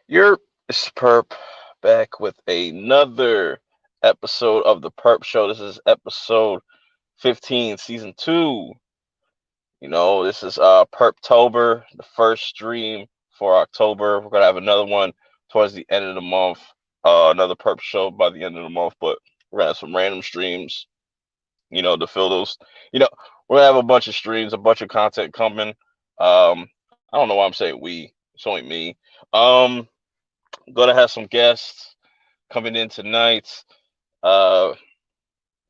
You're it's Purp back with another episode of the Purp Show. This is episode 15, season 2. This is Purptober, the first stream for October. We're gonna have another one towards the end of the month. Another Purp Show by the end of the month, but we're gonna have some random streams, to fill those. You know, we're gonna have a bunch of streams, a bunch of content coming. I don't know why I'm saying we. It's only me. Um, Gonna have some guests coming in tonight. Uh,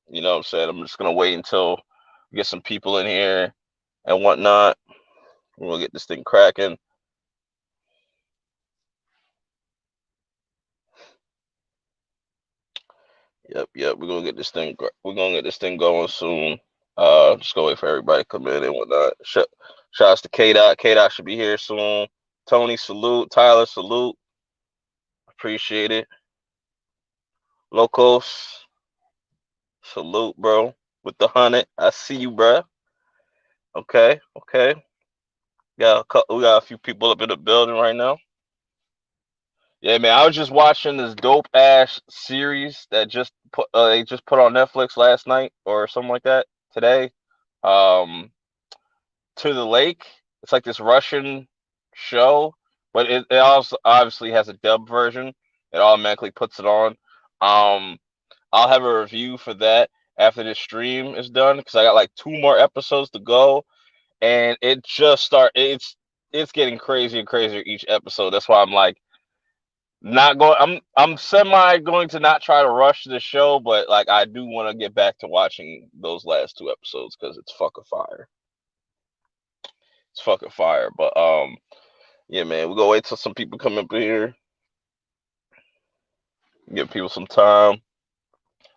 what I'm saying? I'm just gonna wait until we get some people in here and whatnot. We're gonna get this thing cracking. Yep. We're gonna get this thing going soon. Just gonna wait for everybody to come in and whatnot. Shouts to K Dot. K Dot should be here soon. Tony, salute. Tyler, salute. Appreciate it. Locos, salute, bro. With the 100, I see you, bro. Okay. We got a few people up in the building right now. Yeah, man. I was just watching this dope ass series that they just put on Netflix last night or something like that today. Um, to the Lake. It's like this Russian show, but it also obviously has a dub version. It automatically puts it on. Um, I'll have a review for that after this stream is done because I got like 2 more episodes to go, and it's getting crazier and crazier each episode. That's why I'm like not going. I'm semi going to not try to rush the show, but like I do want to get back to watching those last 2 episodes because it's fucking fire. It's fucking fire. But yeah, man, we gonna wait till some people come up here, give people some time.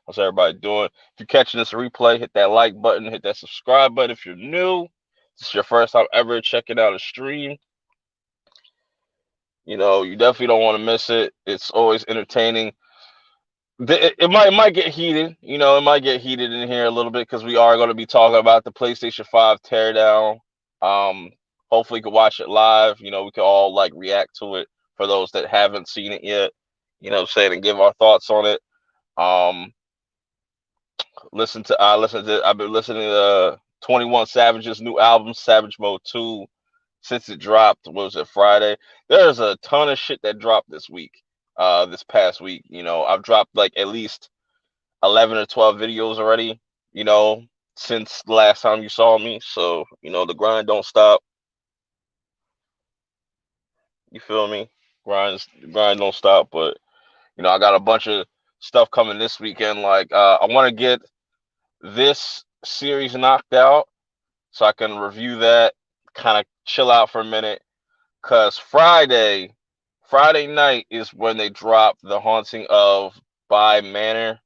How's everybody doing? If you're catching this replay, hit that like button, hit that subscribe button. If you're new, this is your first time ever checking out a stream. You definitely don't want to miss it. It's always entertaining. It might get heated. It might get heated in here a little bit because we are going to be talking about the PlayStation 5 teardown. Um, Hopefully, you can watch it live. We can all like react to it for those that haven't seen it yet. Saying and give our thoughts on it. Um, I've been listening to 21 Savage's new album, Savage Mode 2, since it dropped. What was it, Friday? There's a ton of shit that dropped this past week. I've dropped like at least 11 or 12 videos already, you know, since the last time you saw me. So, the grind don't stop. You feel me? Grind don't stop, but I got a bunch of stuff coming this weekend. Like I want to get this series knocked out so I can review that, kind of chill out for a minute. Cause Friday night is when they drop The Haunting of Bly Manor.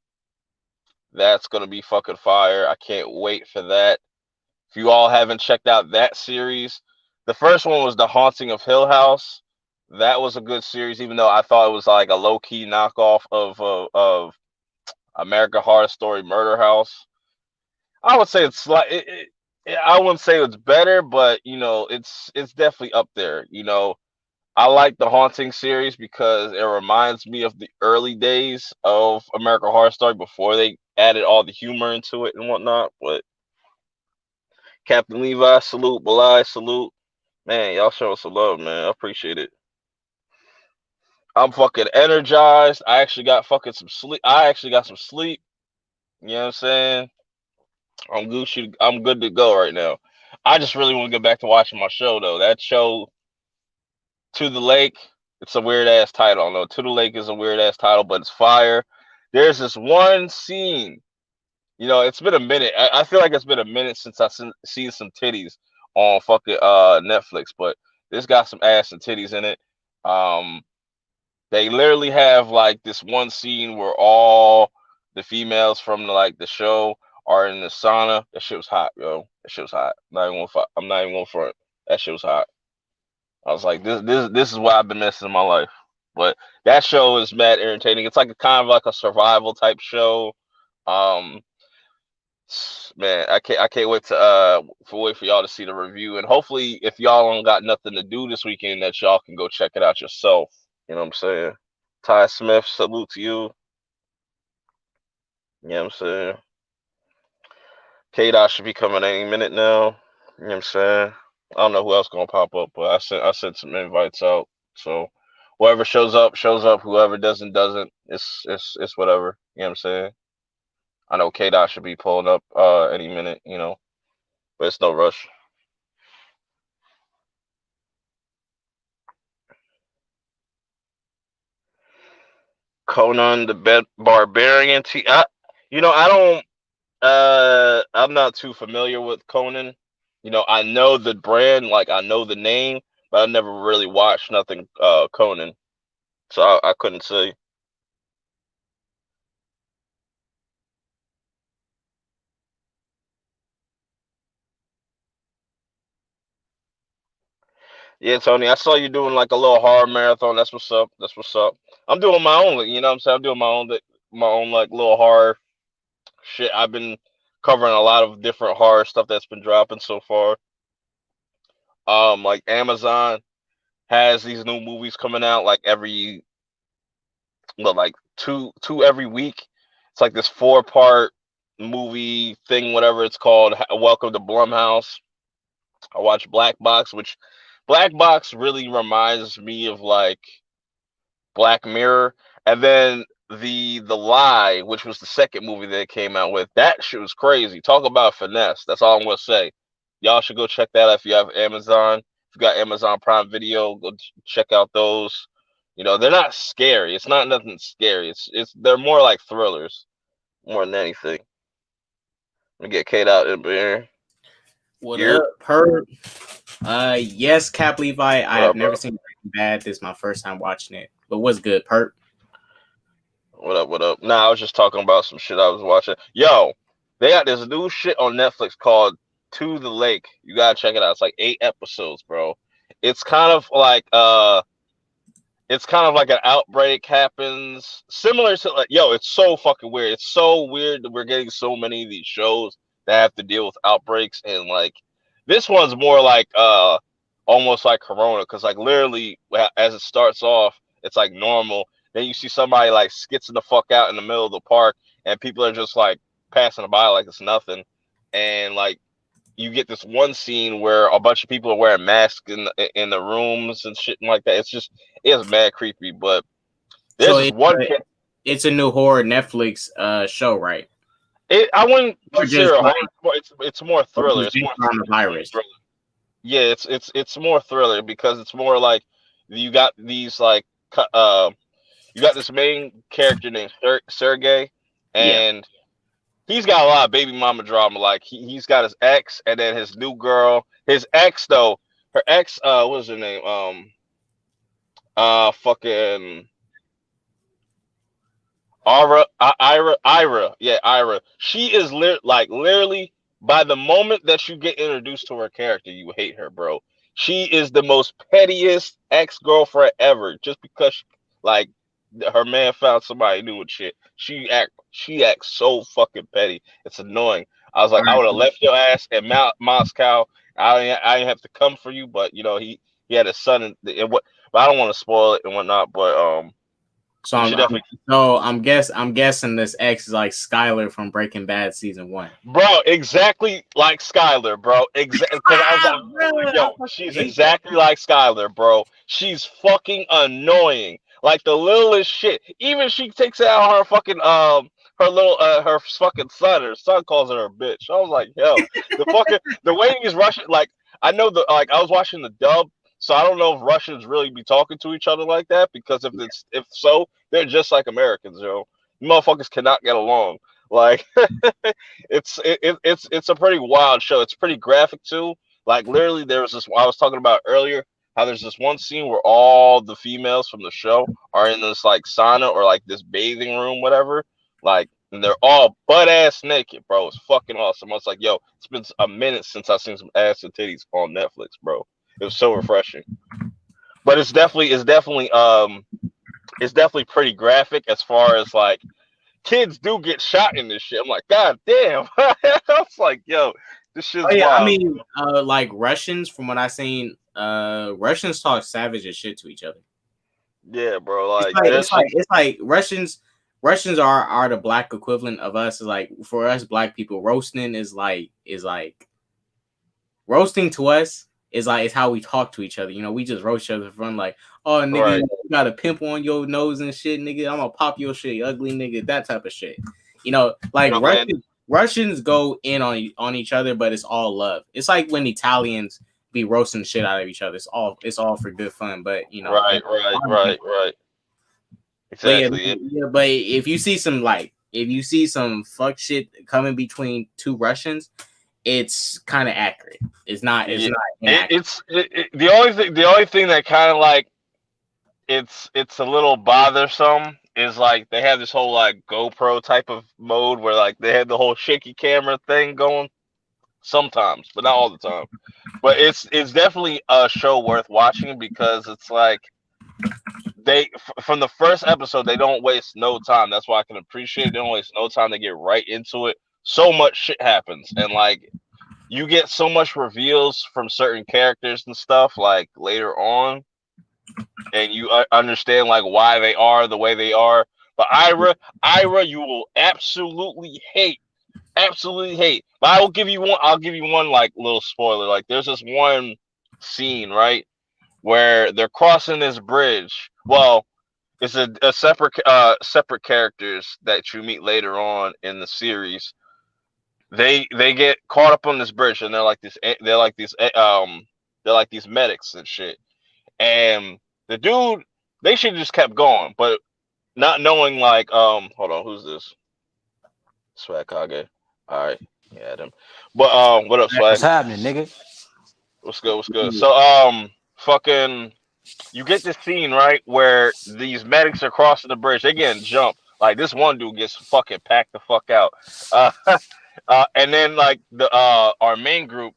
That's gonna be fucking fire. I can't wait for that. If you all haven't checked out that series, the first one was The Haunting of Hill House. That was a good series, even though I thought it was like a low key knockoff of American Horror Story Murder House. I would say it's like I wouldn't say it's better, but it's definitely up there. I like the Haunting series because it reminds me of the early days of American Horror Story before they added all the humor into it and whatnot. But Captain Levi, salute. Belai, salute. Man, y'all showing some love, man. I appreciate it. I'm fucking energized. I actually got fucking some sleep. I actually got some sleep. You know what I'm saying? I'm Gucci. I'm good to go right now. I just really want to get back to watching my show though. That show, To the Lake, it's a weird ass title. I know To the Lake is a weird ass title, but it's fire. There's this one scene. It's been a minute. I feel like it's been a minute since seen some titties on fucking Netflix, but this got some ass and titties in it. Um, they literally have like this one scene where all the females from the show are in the sauna. That shit was hot, yo. That shit was hot. I'm not even gonna front. That shit was hot. I was like, this is what I've been missing in my life. But that show is mad entertaining. It's like a kind of like a survival type show. Um, Man, I can't wait to wait for y'all to see the review, and hopefully, if y'all don't got nothing to do this weekend, that y'all can go check it out yourself. You know what I'm saying? Ty Smith, salute to you. You know what I'm saying? K-Dot should be coming any minute now. You know what I'm saying? I don't know who else gonna pop up, but I sent some invites out. So whoever shows up, shows up. Whoever doesn't. It's whatever. You know what I'm saying? I know K-Dot should be pulling up any minute, but it's no rush. Conan the Barbarian. I don't. I'm not too familiar with Conan. I know the brand, like I know the name, but I never really watched nothing Conan, so I couldn't say. Yeah, Tony, I saw you doing like a little horror marathon. That's what's up. That's what's up. I'm doing my own, you know what I'm saying? I'm doing my own like little horror shit. I've been covering a lot of different horror stuff that's been dropping so far. Like Amazon has these new movies coming out like every well, like two every week. It's like this 4-part movie thing, whatever it's called. Welcome to Blumhouse. I watch Black Box, which Black Box really reminds me of like Black Mirror, and then the Lie, which was the second movie they came out with. That shit was crazy. Talk about finesse. That's all I'm gonna say. Y'all should go check that out if you have Amazon. If you got Amazon Prime Video, go check out those. They're not scary. It's not nothing scary. It's they're more like thrillers more than anything. Let me get Kate out in here. What up, Purp? Yes, Cap Levi. I What have up, never bro? seen Breaking Bad. This is my first time watching it. But what's good, Purp? What up? What up? Nah, I was just talking about some shit I was watching. Yo, they got this new shit on Netflix called To the Lake. You gotta check it out. It's like 8 episodes, bro. It's kind of like an outbreak happens, similar to like, yo, it's so fucking weird. It's so weird that we're getting so many of these shows that have to deal with outbreaks, and like this one's more like almost like Corona, because like literally as it starts off, it's like normal. Then you see somebody like skitzing the fuck out in the middle of the park, and people are just like passing by like it's nothing, and like you get this one scene where a bunch of people are wearing masks in the rooms and shit like that. It's mad creepy. But So there's this one kid. it's a new horror Netflix show, right? I wouldn't Or just consider it like horror. It's more or thriller. just It's based more on the virus. thriller. Yeah, it's more thriller because it's more like you got these like you got this main character named Sergey, Yeah, and he's got a lot of baby mama drama. Like he's got his ex and then his new girl. His ex though, her ex, what was her name? Fucking Ira, yeah, Ira. She is literally by the moment that you get introduced to her character, you hate her, bro. She is the most pettiest ex girlfriend ever, just because like her man found somebody new and shit. She acts so fucking petty. It's annoying. I was all like, I would have right. left your ass in Moscow. I didn't have to come for you, but he had a son and what. But I don't want to spoil it and whatnot. But So you I'm, should I'm definitely. so I'm guessing this X is like Skylar from Breaking Bad season 1. Bro, exactly like Skylar, bro. Exactly, because I was like, I yo, fucking she's hate that. exactly like Skylar, bro. She's fucking annoying, like the littlest shit. Even she takes out her fucking her fucking son. Her son calls her a bitch. I was like, yo, the way he's Russian. Like I know I was watching the dub, so I don't know if Russians really be talking to each other like that. Because if so, they're just like Americans, yo. Motherfuckers cannot get along. Like it's a pretty wild show. It's pretty graphic too. Like literally, there was this I was talking about earlier. How there's this one scene where all the females from the show are in this like sauna or like this bathing room, whatever. Like, and they're all butt ass naked, bro. It's fucking awesome. I was like, yo, it's been a minute since I've seen some ass and titties on Netflix, bro. It was so refreshing. But it's definitely pretty graphic as far as like kids do get shot in this shit. I'm like, God damn. I was like, yo, this shit's Oh yeah, I wild. mean, like Russians, from what I seen, Russians talk savage as shit to each other. Yeah, bro. It's Like like that it's like shit. it's like Russians are the black equivalent of us. Is like for us black people, roasting is like roasting to us is like it's how we talk to each other. You know, we just roast each other for fun, like, oh nigga, Right. you got a pimple on your nose and shit, nigga. I'm gonna pop your shit, you ugly nigga, that type of shit. You know, You like know, and Russians go in on each other, but it's all love. It's like when Italians be roasting the shit out of each other. It's all for good fun, but you know, right, right, right, right. but yeah, Exactly. yeah, but if you see some fuck shit coming between two Russians, it's kind of accurate. It's Yeah. not inaccurate. The only thing that kind of like it's a little bothersome is like they have this whole like GoPro type of mode where like they have the whole shaky camera thing going sometimes, but not all the time. But it's definitely a show worth watching because it's like from the first episode they don't waste no time. That's why I can appreciate it. They don't waste no time. They get right into it. So much shit happens, and like you get so much reveals from certain characters and stuff like later on, and you understand like why they are the way they are. But Ira, you will absolutely hate. But I will give you one. I'll give you one like little spoiler. Like there's this one scene right where they're crossing this bridge. Well, it's a separate characters that you meet later on in the series. They get caught up on this bridge and they're like these medics and shit. And the dude, they should just kept going, but not knowing like hold on, who's this? Swag Kage. All right, yeah, them. But what up, What's Swag? happening, nigga? What's good? What's good? So fucking, you get this scene right where these medics are crossing the bridge. They getting jumped. Like this one dude gets fucking packed the fuck out. Uh, and then like the our main group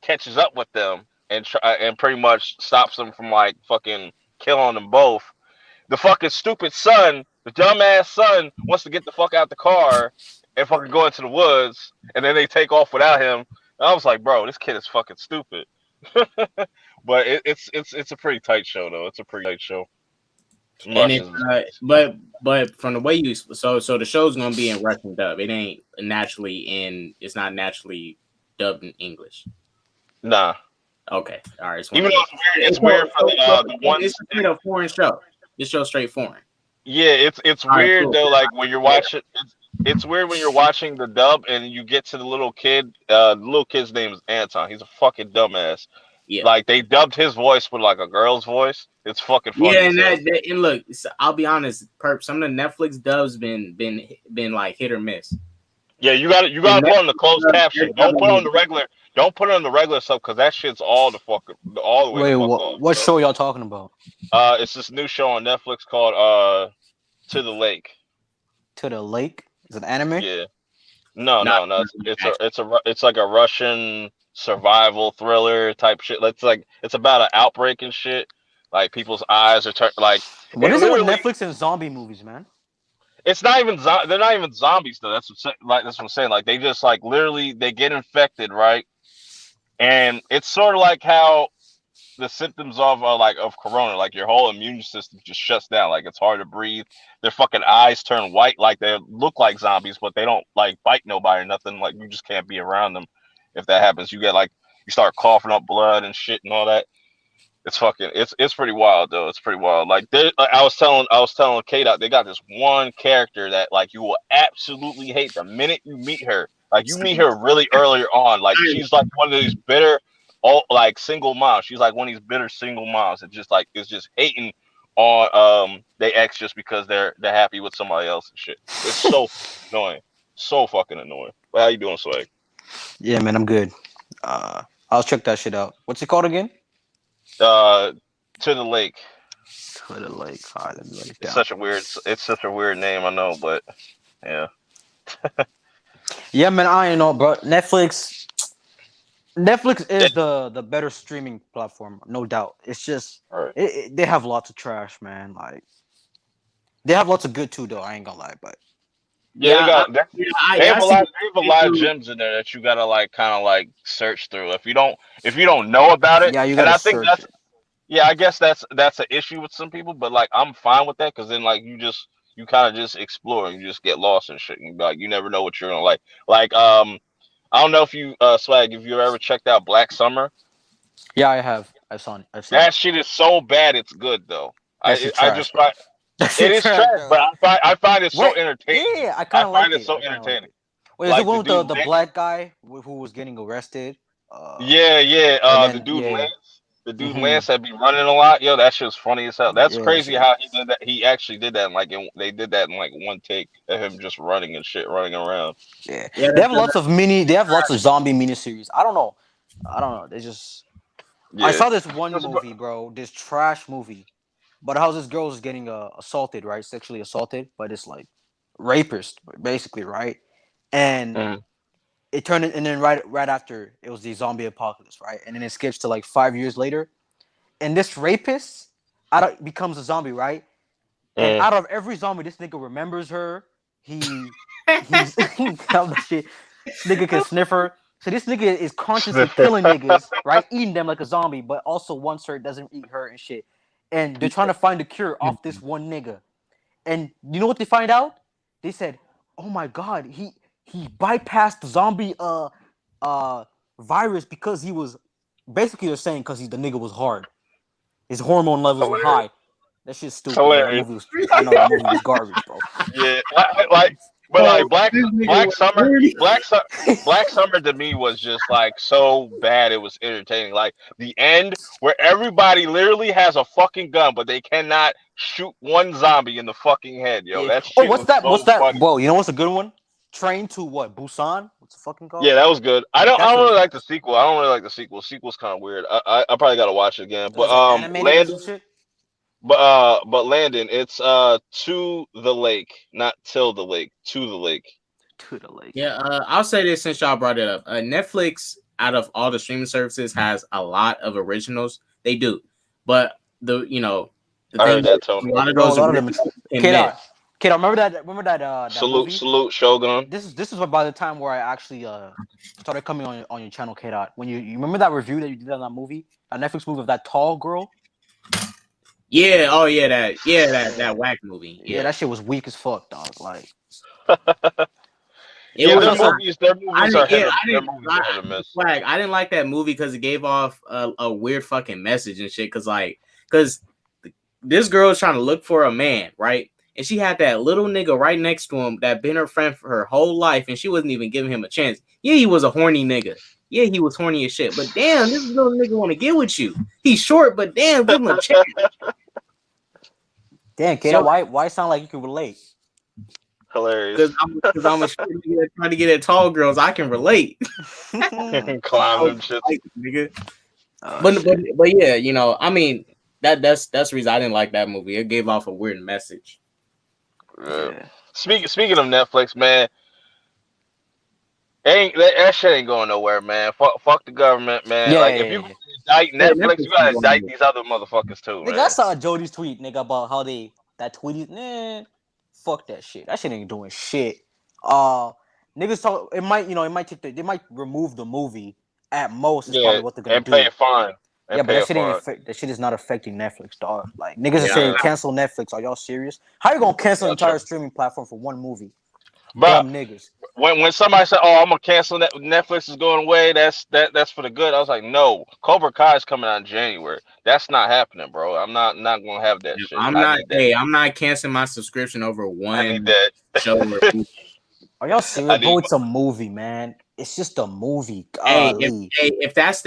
catches up with them and and pretty much stops them from like fucking killing them both. The fucking stupid son, the dumbass son, wants to get the fuck out the car and fucking go into the woods, and then they take off without him. And I was like, bro, this kid is fucking stupid. But it's a pretty tight show though. It's a pretty tight show. Some And it's Russians. but from the way you so the show's gonna be in Russian dub. It ain't naturally in. It's not naturally dubbed in English. Nah. Okay, all right. It's one Even of though those. it's weird for the It's ones. a straight up foreign show. This show's straight foreign. Yeah, it's All right, weird cool. though. Like when you're watching, it's weird when you're watching the dub and you get to the little kid. The little kid's name is Anton. He's a fucking dumbass. Yeah, Like they dubbed his voice with like a girl's voice. It's fucking yeah, funny as and hell. and look, I'll be honest, Perp. Some of the Netflix dubs been like hit or miss. Yeah, you The gotta put on the Netflix closed dub, they're caption. dubbing it. Don't put on the regular stuff because that shit's all the way the Wait, fuck off, what bro. show y'all talking about? It's this new show on Netflix called To the Lake. To the Lake? Is it anime? Yeah. No, Not no, no. actually. It's like a Russian survival thriller type shit. It's about an outbreak and shit. Like people's eyes are like What it is it with literally. Netflix and zombie movies, man? It's not even they're not even zombies though. That's what I'm saying. Like they just like literally they get infected, right? And it's sort of like how the symptoms of like of corona, like your whole immune system just shuts down. Like it's hard to breathe. Their fucking eyes turn white, like they look like zombies, but they don't like bite nobody or nothing. Like you just can't be around them. If that happens, you get like you start coughing up blood and shit and all that. It's pretty wild though. It's pretty wild. Like I was telling Kate out they got this one character that like you will absolutely hate the minute you meet her. Like you meet her really earlier on. Like she's like one of these bitter, all like single moms. She's like one of these bitter single moms that just like is just hating on they ex just because they're happy with somebody else and shit. It's so annoying, so fucking annoying. But how you doing, Swag? Yeah, man, I'm good. I'll check that shit out. What's it called again? Uh, to the Lake. To the Lake. All right, let me write it It's down. such a weird name, I know, but yeah. Yeah, man, I know, bro. Netflix is the better streaming platform, no doubt. It's just All right. they have lots of trash, man. Like they have lots of good too, though. I ain't gonna lie, but Yeah, Yeah, yeah, they have I see. a lot of gems in there that you gotta like kind of like search through. If you don't know about it, yeah, you and gotta I think search it. yeah, I guess that's an issue with some people, but like I'm fine with that because then like you kind of just explore and you just get lost and shit. And you be like you never know what you're gonna like. Like I don't know if you Swag, if you ever checked out Black Summer. Yeah, I have. I've seen it. That shit is so bad it's good though. That shit I trash, just bro. find That it shit is trash, trash, but bro. I find it so Wait, entertaining. yeah, I I kind of find liked it it. so I kind of liked entertaining. it. Wait, is the Like one the with the dude, the black guy who was getting arrested? Uh, yeah, yeah. and The then dude yeah, Lance, the dude mm-hmm, Lance that be running a lot. Yo, that shit's funny as hell. That's yeah, that crazy shit. how he did that. He actually did that. They did that in like one take of him just running and shit, running around. Yeah, Yeah, they have lots of mini. They have lots of zombie miniseries. I don't know. I don't know. They just. I Yeah. saw this one movie, bro. This trash movie. But how this girl is getting assaulted, right? Sexually assaulted by this like rapist, basically, right? And Mm. it turned and then right after it was the zombie apocalypse, right? And then it skips to like 5 years later, and this rapist becomes a zombie, right? And Mm. out of every zombie, this nigga remembers her. He's how the shit. This nigga can sniff her. So this nigga is consciously Sniffer. killing niggas, right? Eating them like a zombie, but also wants her, doesn't eat her and shit. And they're trying to find a cure off this one nigga. And you know what they find out? They said, "Oh my god, he bypassed the zombie uh virus because he was basically they're saying because the nigga was hard. His hormone levels were Hilarious. high. That shit's stupid, bro. That Hilarious. movie was I know that movie was garbage, bro. Yeah, like, but Oh, like this nigga Black was Summer, dirty. Black Summer to me was just like so bad it was entertaining. Like the end where everybody literally has a fucking gun, but they cannot shoot one zombie in the fucking head. Yo, Yeah. that Oh, shit what's was that? What's so that? funny. Whoa, you know what's a good one? Train to what? Busan? What's it fucking called? Yeah, that was good. That I shit don't was really like the nice. sequel. I don't really like the sequel. Sequel's kind of weird. I probably gotta watch it again. It was like animated or some shit. But Landon, it's to the lake, not till the lake, to the lake. To the lake. Yeah, I'll say this since y'all brought it up. Netflix, out of all the streaming services, has a lot of originals. They do, but the I thing heard that, is, a Tony. lot of Bro, a those lot of them. originals can K miss. dot. K dot. Remember that Salute, movie? salute, Shogun. This is by the time where I actually started coming on your channel, K dot. When you remember that review that you did on that movie, that Netflix movie of that tall girl. Yeah, oh yeah, that Yeah, whack movie. yeah, Yeah, that shit was weak as fuck, dog. Like it Yeah, I was. saw some. I didn't. Yeah, I Their didn't. movies are hit or miss. Flag. I didn't like that movie because it gave off a weird fucking message and shit. Because this girl is trying to look for a man, right? And she had that little nigga right next to him that been her friend for her whole life, and she wasn't even giving him a chance. Yeah, he was a horny nigga. Yeah, he was horny as shit. But damn, this little nigga want to get with you. He's short, but damn, give him a chance. Damn, K dot. So, Why sound like you can relate? Hilarious. because I'm a short nigga trying to get at tall girls, I can relate. Climb them shits. Like, nigga. Oh, But yeah, I mean that's the reason I didn't like that movie. It gave off a weird message. Yeah. yeah. Speaking of Netflix, man, that shit ain't going nowhere, man. Fuck the government, man. Yeah, Like yeah, if yeah, you yeah. indict Yeah, Netflix, Netflix you is gotta going indict on. these other motherfuckers too, Nigga, I man. saw Jody's tweet, nigga, about how that tweet is fuck that shit. That shit ain't doing shit. Uh Niggas talk it might they might remove the movie at most is Yeah, probably what they're gonna and pay do. a fine. Yeah, And but pay a fine. that shit is not affecting Netflix, dog. Like niggas are Yeah, saying cancel Netflix. Are y'all serious? How you gonna cancel an Yeah, entire true. streaming platform for one movie? Bro, Dumb niggas. when somebody said, "Oh, I'm gonna cancel Netflix is going away," that's for the good. I was like, "No, Cobra Kai is coming out in January. That's not happening, bro. I'm not gonna have that shit. I'm I not. need that. Hey, I'm not canceling my subscription over I need one show. Or that. Are y'all serious? I Bro, need. it's a movie, man. It's just a movie. Hey, Golly. if that's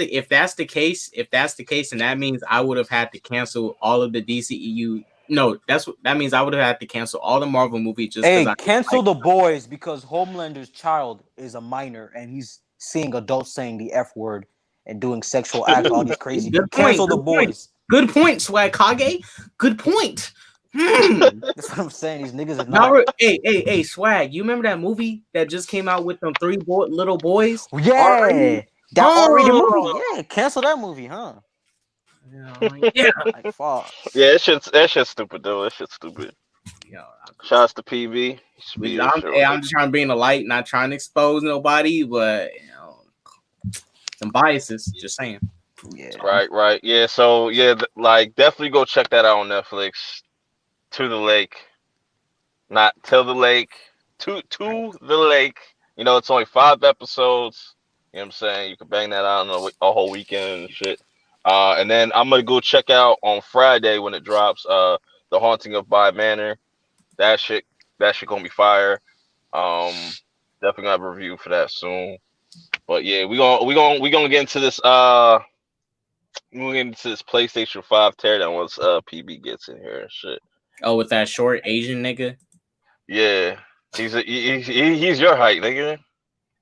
the case, then that means I would have had to cancel all of the DCEU. No, that means I would have had to cancel all the Marvel movies just because Hey, I didn't cancel like. the boys because Homelander's child is a minor and he's seeing adults saying the F word and doing sexual acts, all these crazy. Good point. Cancel the boys. Good point, Swag Kage. Good point. Hmm. That's what I'm saying. These niggas is not. Hey, Swag. You remember that movie that just came out with them little boys? Yeah, R-rated? that already movie. Oh, Yeah, cancel that movie, huh? yeah. Like fuck. Yeah, that shit's stupid though. That shit's stupid. Yeah. Shouts to PV. Speed of show. I'm just trying to be in the light, not trying to expose nobody, but some biases. Just saying. Yeah. Right. Yeah. So yeah, like definitely go check that out on Netflix. To the lake, not till the lake. To the lake. You know, it's only 5 episodes. You know what I'm saying? You can bang that out in a whole weekend and shit. And then I'm gonna go check out on Friday when it drops. The Haunting of Bly Manor. That shit. That shit gonna be fire. Definitely gonna have a review for that soon. But yeah, we gonna get into this. We get into this PlayStation 5 teardown once PB gets in here and shit. Oh, with that short Asian nigga. Yeah, he's your height, nigga.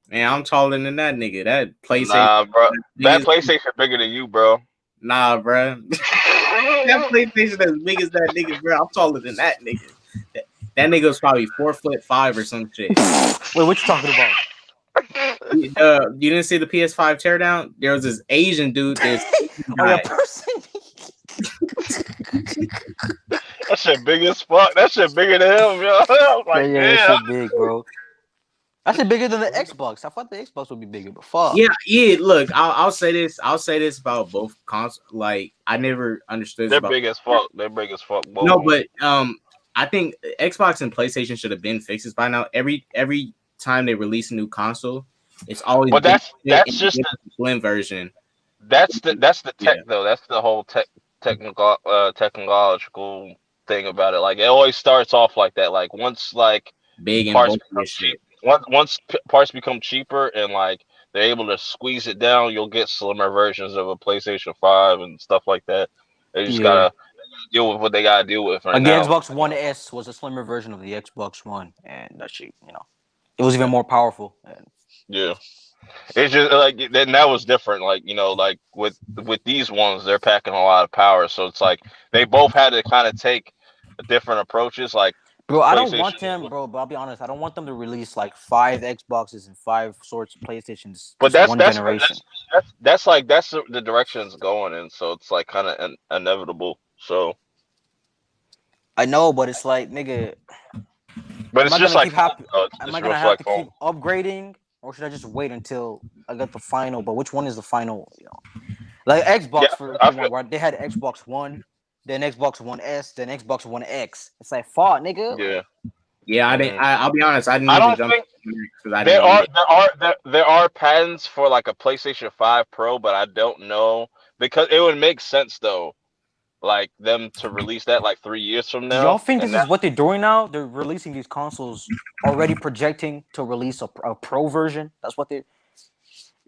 Man, I'm taller than that nigga. That PlayStation. Nah, bro. That Niggas, PlayStation bigger than you, bro. nah, bro. That PlayStation as big as that nigga, bro. I'm taller than that nigga. That nigga was probably 4'5" or some shit. Wait, what you talking about? You didn't see the PS5 teardown? There was this Asian dude. This Oh yeah, person. That shit big as fuck. That shit bigger than him, yo. I was like, Yeah, that damn. shit big, bro. That shit bigger than the Xbox. I thought the Xbox would be bigger, but fuck. Yeah. Look, I'll say this. I'll say this about both consoles. Like, I never understood. They're about big as fuck. They're big as fuck. Both No, of them. but I think Xbox and PlayStation should have been fixes by now. Every time they release a new console, it's always But that's just the slim version. that's the tech Yeah. though. That's the whole technological thing about it. Like it always starts off like that. Like once like Big and parts bulky become as cheap. shit. Once parts become cheaper and like they're able to squeeze it down, you'll get slimmer versions of a PlayStation 5 and stuff like that. They just Yeah. gotta deal with what they gotta deal with right Like the now. Xbox One S was a slimmer version of the Xbox One, and that shit, it was even more powerful. And Yeah. It's just like then that was different. Like, like with these ones, they're packing a lot of power. So it's like they both had to kind of take different approaches. Like bro, I don't want PlayStation, them, bro. But I'll be honest, I don't want them to release like 5 Xboxes and 5 sorts of PlayStations but this one generation. that's the direction it's going in. So it's like kind of inevitable. So, I know, but it's like, nigga, but am it's I just gonna like keep phone, though. am It's I gonna just have like to phone. keep upgrading, or should I just wait until I get the final? But which one is the final? Like Yeah, Xbox for I one, feel right? They had Xbox One, then Xbox One S, then Xbox One X. It's like, fuck, nigga. yeah. Yeah, I didn't. Mhm. I'll be honest. I didn't I even don't jump think because I didn't need it. there are patents for like a PlayStation 5 Pro, but I don't know because it would make sense though, like them to release that like 3 years from Do y'all now, think and this is what they're doing now? They're releasing these consoles already projecting to release a pro version. That's what they.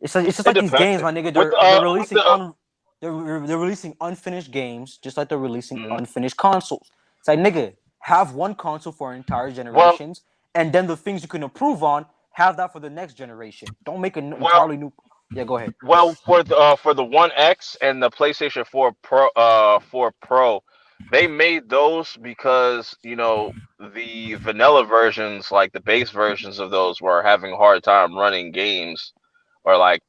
It's just it like these depends. games, my nigga. With They're with releasing the they're releasing unfinished games, just like they're releasing Mhm. unfinished consoles. It's like, nigga, have one console for entire well generations, and then the things you can improve on, have that for the next generation. Don't make an well entirely new. Yeah, go ahead. for the One X and the PlayStation 4 Pro, they made those because the vanilla versions, like the base versions of those, were having a hard time running games or like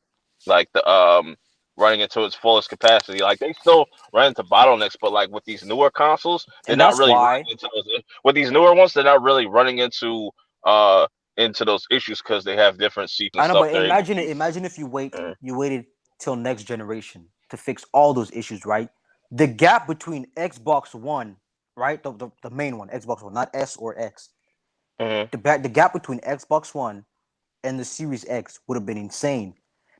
the running into its fullest capacity. Like they still run into bottlenecks, but like with these newer consoles, they're And not that's really why running into those. With these newer ones, they're not really running uh into those issues because they have different seats and I know, stuff. but They're able imagine it. to Imagine if use. you waited till next generation to fix all those issues, right? The gap between Xbox One, right, the main one, Xbox One, not S or X. Mhm, The gap between Xbox One and the Series X would have been insane.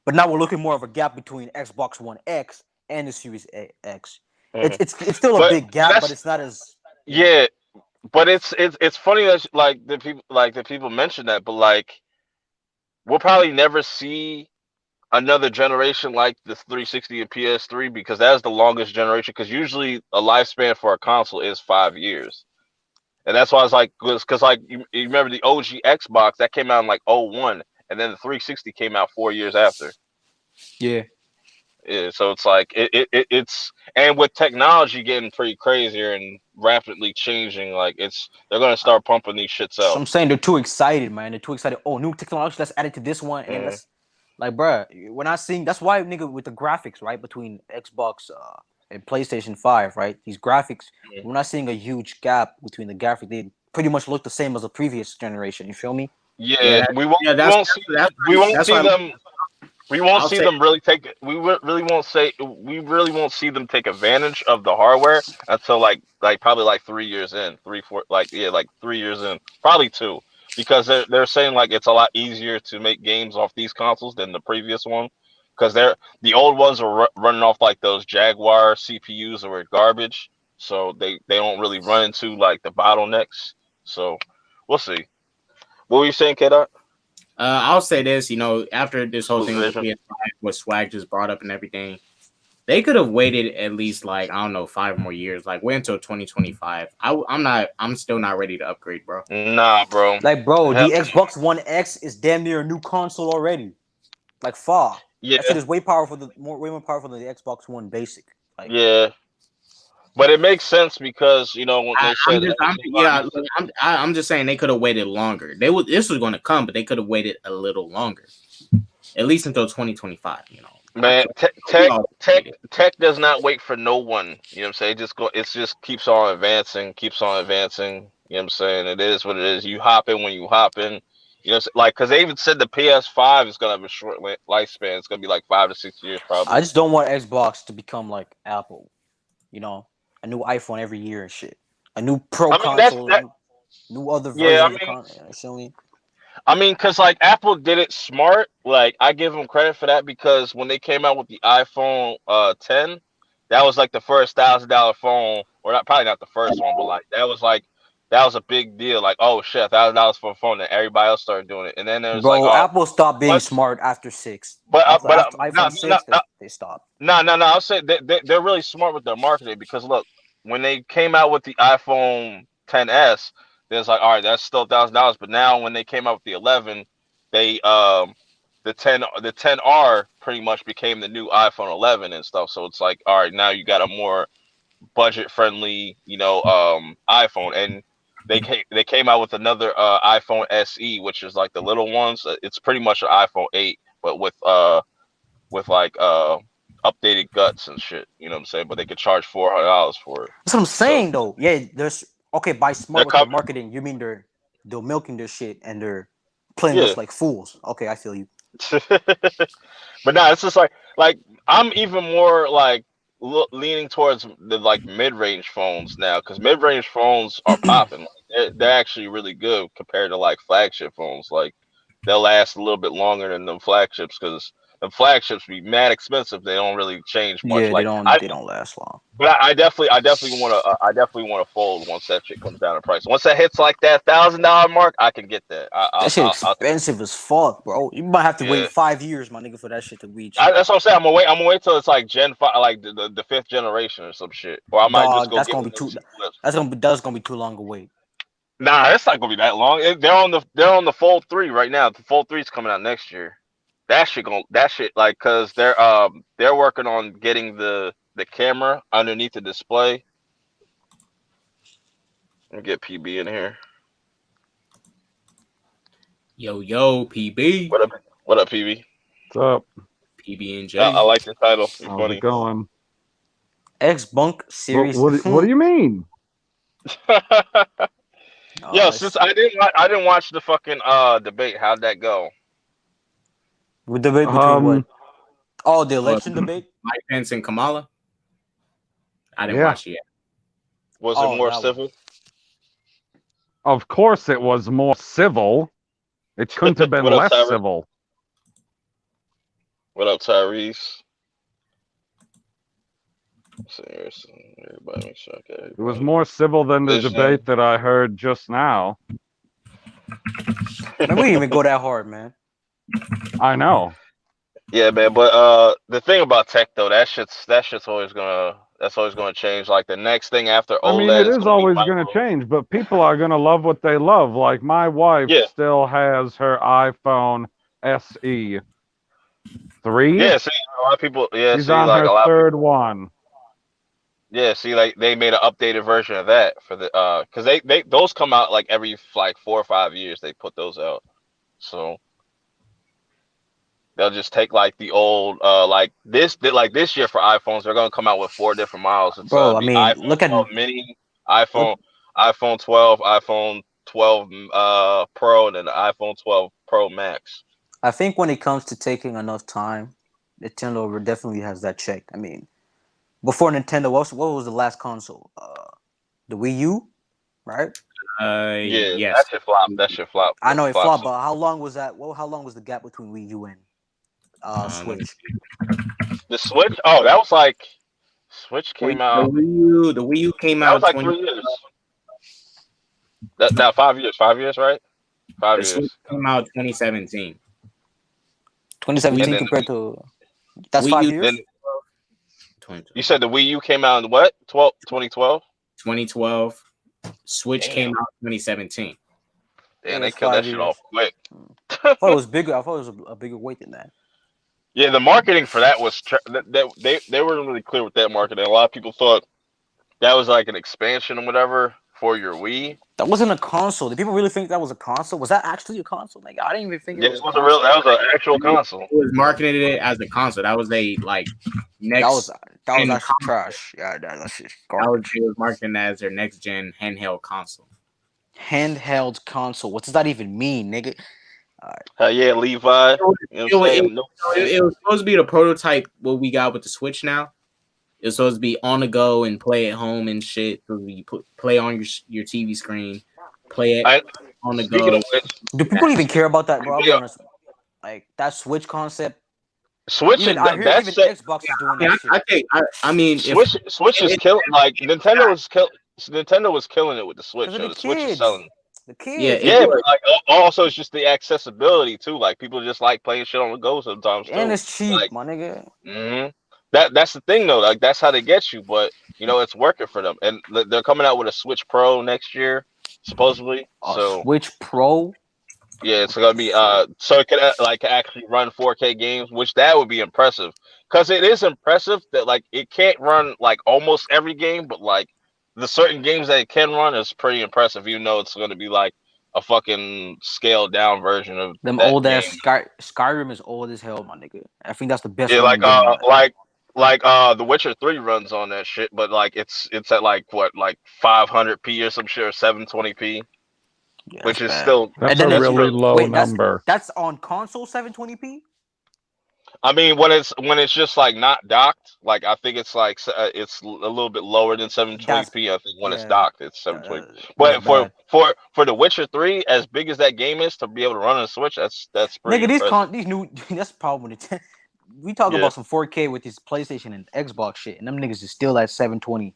But now we're looking more of a gap between Xbox One X and the Series X. mhm. It's still a But big gap, but that's it's not as yeah. But it's funny that like the people mention that, but like we'll probably never see another generation like the 360 and PS3 because that's the longest generation. Because usually a lifespan for a console is 5 years, and that's why I was like, because like you remember the OG Xbox that came out in like '01, and then the 360 came out 4 years after. yeah. Yeah, so it's like it's and with technology getting pretty crazier and rapidly changing, like they're gonna start pumping these shits So out. I'm saying they're too excited, man. They're too excited. Oh, new technology. Let's add it to this one, and Mm, let's like, bruh, we're not seeing. That's why, nigga, with the graphics, right, between Xbox and PlayStation 5, right? These graphics, mm. we're not seeing a huge gap between the graphic. They pretty much look the same as the previous generation. You feel me? Yeah, Yeah, yeah. We won't see That's we won't that's see why them. We won't I'll see say them really take it. Really won't say we really won't see them take advantage of the hardware until like probably like 3 years in, 3 4 like yeah like 3 years in, probably two, because they're saying like it's a lot easier to make games off these consoles than the previous one, because the old ones are running off like those Jaguar CPUs that were garbage, so they don't really run into like the bottlenecks. So we'll see. What were you saying, K Dot? I'll say this. After this whole What thing with the vision? PS5, what Swag just brought up and everything, they could have waited at least like I don't know 5 more years. Like wait until 2025. I'm not. I'm still not ready to upgrade, bro. Nah, bro. Like, bro, Hell, the Xbox One X is damn near a new console already. Like, far. That shit yeah, is way more powerful than the Xbox One Basic. Like, yeah. But it makes sense because when they I'm said just. I'm Xbox, yeah. Look, I'm just saying they could have waited longer. This was going to come, but they could have waited a little longer, at least until 2025. man, We all waited. tech does not wait for no one. You know what I'm saying? It just keeps on advancing, keeps on advancing. You know what I'm saying? It is what it is. You hop in when you hop in. Like because they even said the PS5 is gonna have a short lifespan. It's gonna be like 5 to 6 years I probably. just don't want Xbox to become like Apple. You know, a new iPhone every year and shit. A new Pro I mean that's console, that. new other Yeah, version of the console. You feel me? because like Apple did it smart. Like I give them credit for that because when they came out with the iPhone 10, that was like the first $1,000 phone, or not probably not the first one, but like that was a big deal. Like oh shit, $1,000 for a phone, and everybody else started doing it. And then there was like Bro, oh Apple stopped being once, smart after six. but After no iPhone no 6, they stopped. no, I'll say they're really smart with their marketing because look, when they came out with the iPhone 10s, there's like, all right, that's still $1,000. But now when they came out with the 11, they the 10R pretty much became the new iPhone 11 and stuff. So it's like, all right, now you got a more budget friendly, iPhone, and they came out with another iPhone SE, which is like the little ones. It's pretty much an iPhone 8, but with like updated guts and shit. You know what I'm saying? But they could charge $400 for it. That's what I'm So saying though. Yeah, there's okay, by they're smart with their coming. marketing, you mean they're milking their shit and they're playing Yeah. us like fools. Okay, I feel you. But nah, it's just like I'm even more like leaning towards the like mid-range phones now because mid-range phones are popping. Like, they're actually really good compared to like flagship phones. Like they'll last a little bit longer than the flagships because the flagships be mad expensive. They don't really change much. Yeah, they Like don't I they don't last long. But I definitely want to, I definitely want to fold once that shit comes down in price. Once that hits like that $1,000 mark, I can get that. That shit expensive as fuck, bro. You might have to wait Yeah. 5 years, my nigga, for that shit to reach you. That's what I'm saying. I'm gonna wait till it's like Gen 5, like the fifth generation or some shit, or I might just Dog, go that's get gonna one be of them too. cheap flips. That's gonna be too long a wait. Nah, it's not gonna be that long. They're on the Fold 3 right now. The Fold 3 is coming out next year. That shit like because they're working on getting the camera underneath the display. Let me get PB in here. Yo, PB, What up, PB? What's up? PB and I J. like your title. You're How's it funny. going? X Bunk series. What do you mean? Yo, since I didn't watch the fucking debate. How'd that go? with debate between what? Um, Oh, the election debate. Mike Pence and Kamala. I didn't yeah, watch it yet. Was it Oh, more that one. civil? of course it was more civil. It couldn't have been What up, less Tyrese? civil. What up, Tyrese? Let's see here, so everybody make sure I got It was everybody. more civil than the Vision. debate that I heard just now. Man, we didn't even go that hard, man. I know. Yeah, man. But the thing about tech though, that's always gonna change. Like the next thing after I mean, OLED it is is gonna be always going to micro. change, but people are going to love what they love. Like my wife Yeah, still has her iPhone SE 3. yeah. See, a lot of people. Yeah, She's see, on like her a lot of third people. one. Yeah, see, like they made an updated version of that for the because they those come out like every like 4 or 5 years. They put those out, so they'll just take like the old like this year for iPhones. They're gonna come out with four different models. It's Bro, I be mean, iPhone 12 mini, iPhone look, iPhone 12, iPhone 12 Pro, and then the iPhone 12 Pro Max. I think when it comes to taking enough time, Nintendo definitely has that checked. I mean, before Nintendo, what was the last console? The Wii U, right? Yeah, Yes. that shit flop. That shit flop. I know it Flop. flopped, but how long was that? Well, how long was the gap between Wii U and Let me Switch? The Switch. Oh, that was like Switch see. came out. The Wii U came That was out like 20. 3 years. That now 5 years. 5 years, right? Five The Switch years. came out 2017. Wii And 2017 then compared to that's Wii U 5 years. then you 2012. said the Wii U came out in what? 2012. 2012. Switch Damn. came out 2017. Yeah, Damn, they that's killed that five shit years. off quick. I thought it was bigger. I thought it was a bigger weight than that. Yeah, the marketing for that was they weren't really clear with that marketing. A lot of people thought that was like an expansion or whatever for your Wii. That wasn't a console. Did people really think that was a console? Was that actually a console? Like I didn't even think it Yeah, was it a was a real. console. That was an actual console. It was marketed it as a console. That was a like That was next that was gen actually console. trash. Yeah, that shit's That was garbage. it was marketed as their next gen handheld console. Handheld console. What does that even mean, nigga? Yeah, Levi. It was, You know what it I'm was, it saying? was, No, it was supposed to be the prototype what we got with the Switch now. It's supposed to be on the go and play at home and shit. So you play on your TV screen, play it I on the speaking go. of which, Do people even care about that, bro? I'll be yeah, honest. Like that Switch concept. Switch Even is I hear even that's it. Xbox is doing I mean, that shit. I mean, if Switch is it, killing. Like Nintendo was killing it with the Because Switch. of Yo, the the Switch is kids. selling. The yeah, kids, it Yeah, nigga. but was. like also it's just the accessibility too. Like people just like playing shit on the go sometimes And too. it's cheap, Like, my nigga. hmm that's the thing though. Like that's how they get you. But you know it's working for them, and they're coming out with a Switch Pro next year, supposedly. A So Switch Pro. yeah, it's gonna be so it can like actually run 4K games, which that would be impressive. Because it is impressive that like it can't run like almost every game, but like the certain games that it can run is pretty impressive. Even though it's gonna be like a fucking scaled down version of Them that old ass game. Skyrim is old as hell, my nigga. I think that's the best Yeah, running game on that. The Witcher 3 runs on that shit, but like it's at like what like 500p or some shit or 720p, Yeah, that's which is bad. still And That's a then that's really still low wait, number. that's on console 720p. I mean, when it's just like not docked, like I think it's like it's a little bit lower than That's 720p. I think when it's yeah, docked, it's 720. that's But bad. for The Witcher 3, as big as that game is, to be able to run on a Switch, that's pretty Nigga, impressive. these new that's the problem with it. We talk Yeah. about some 4K with this PlayStation and Xbox shit, and them niggas is still at 720.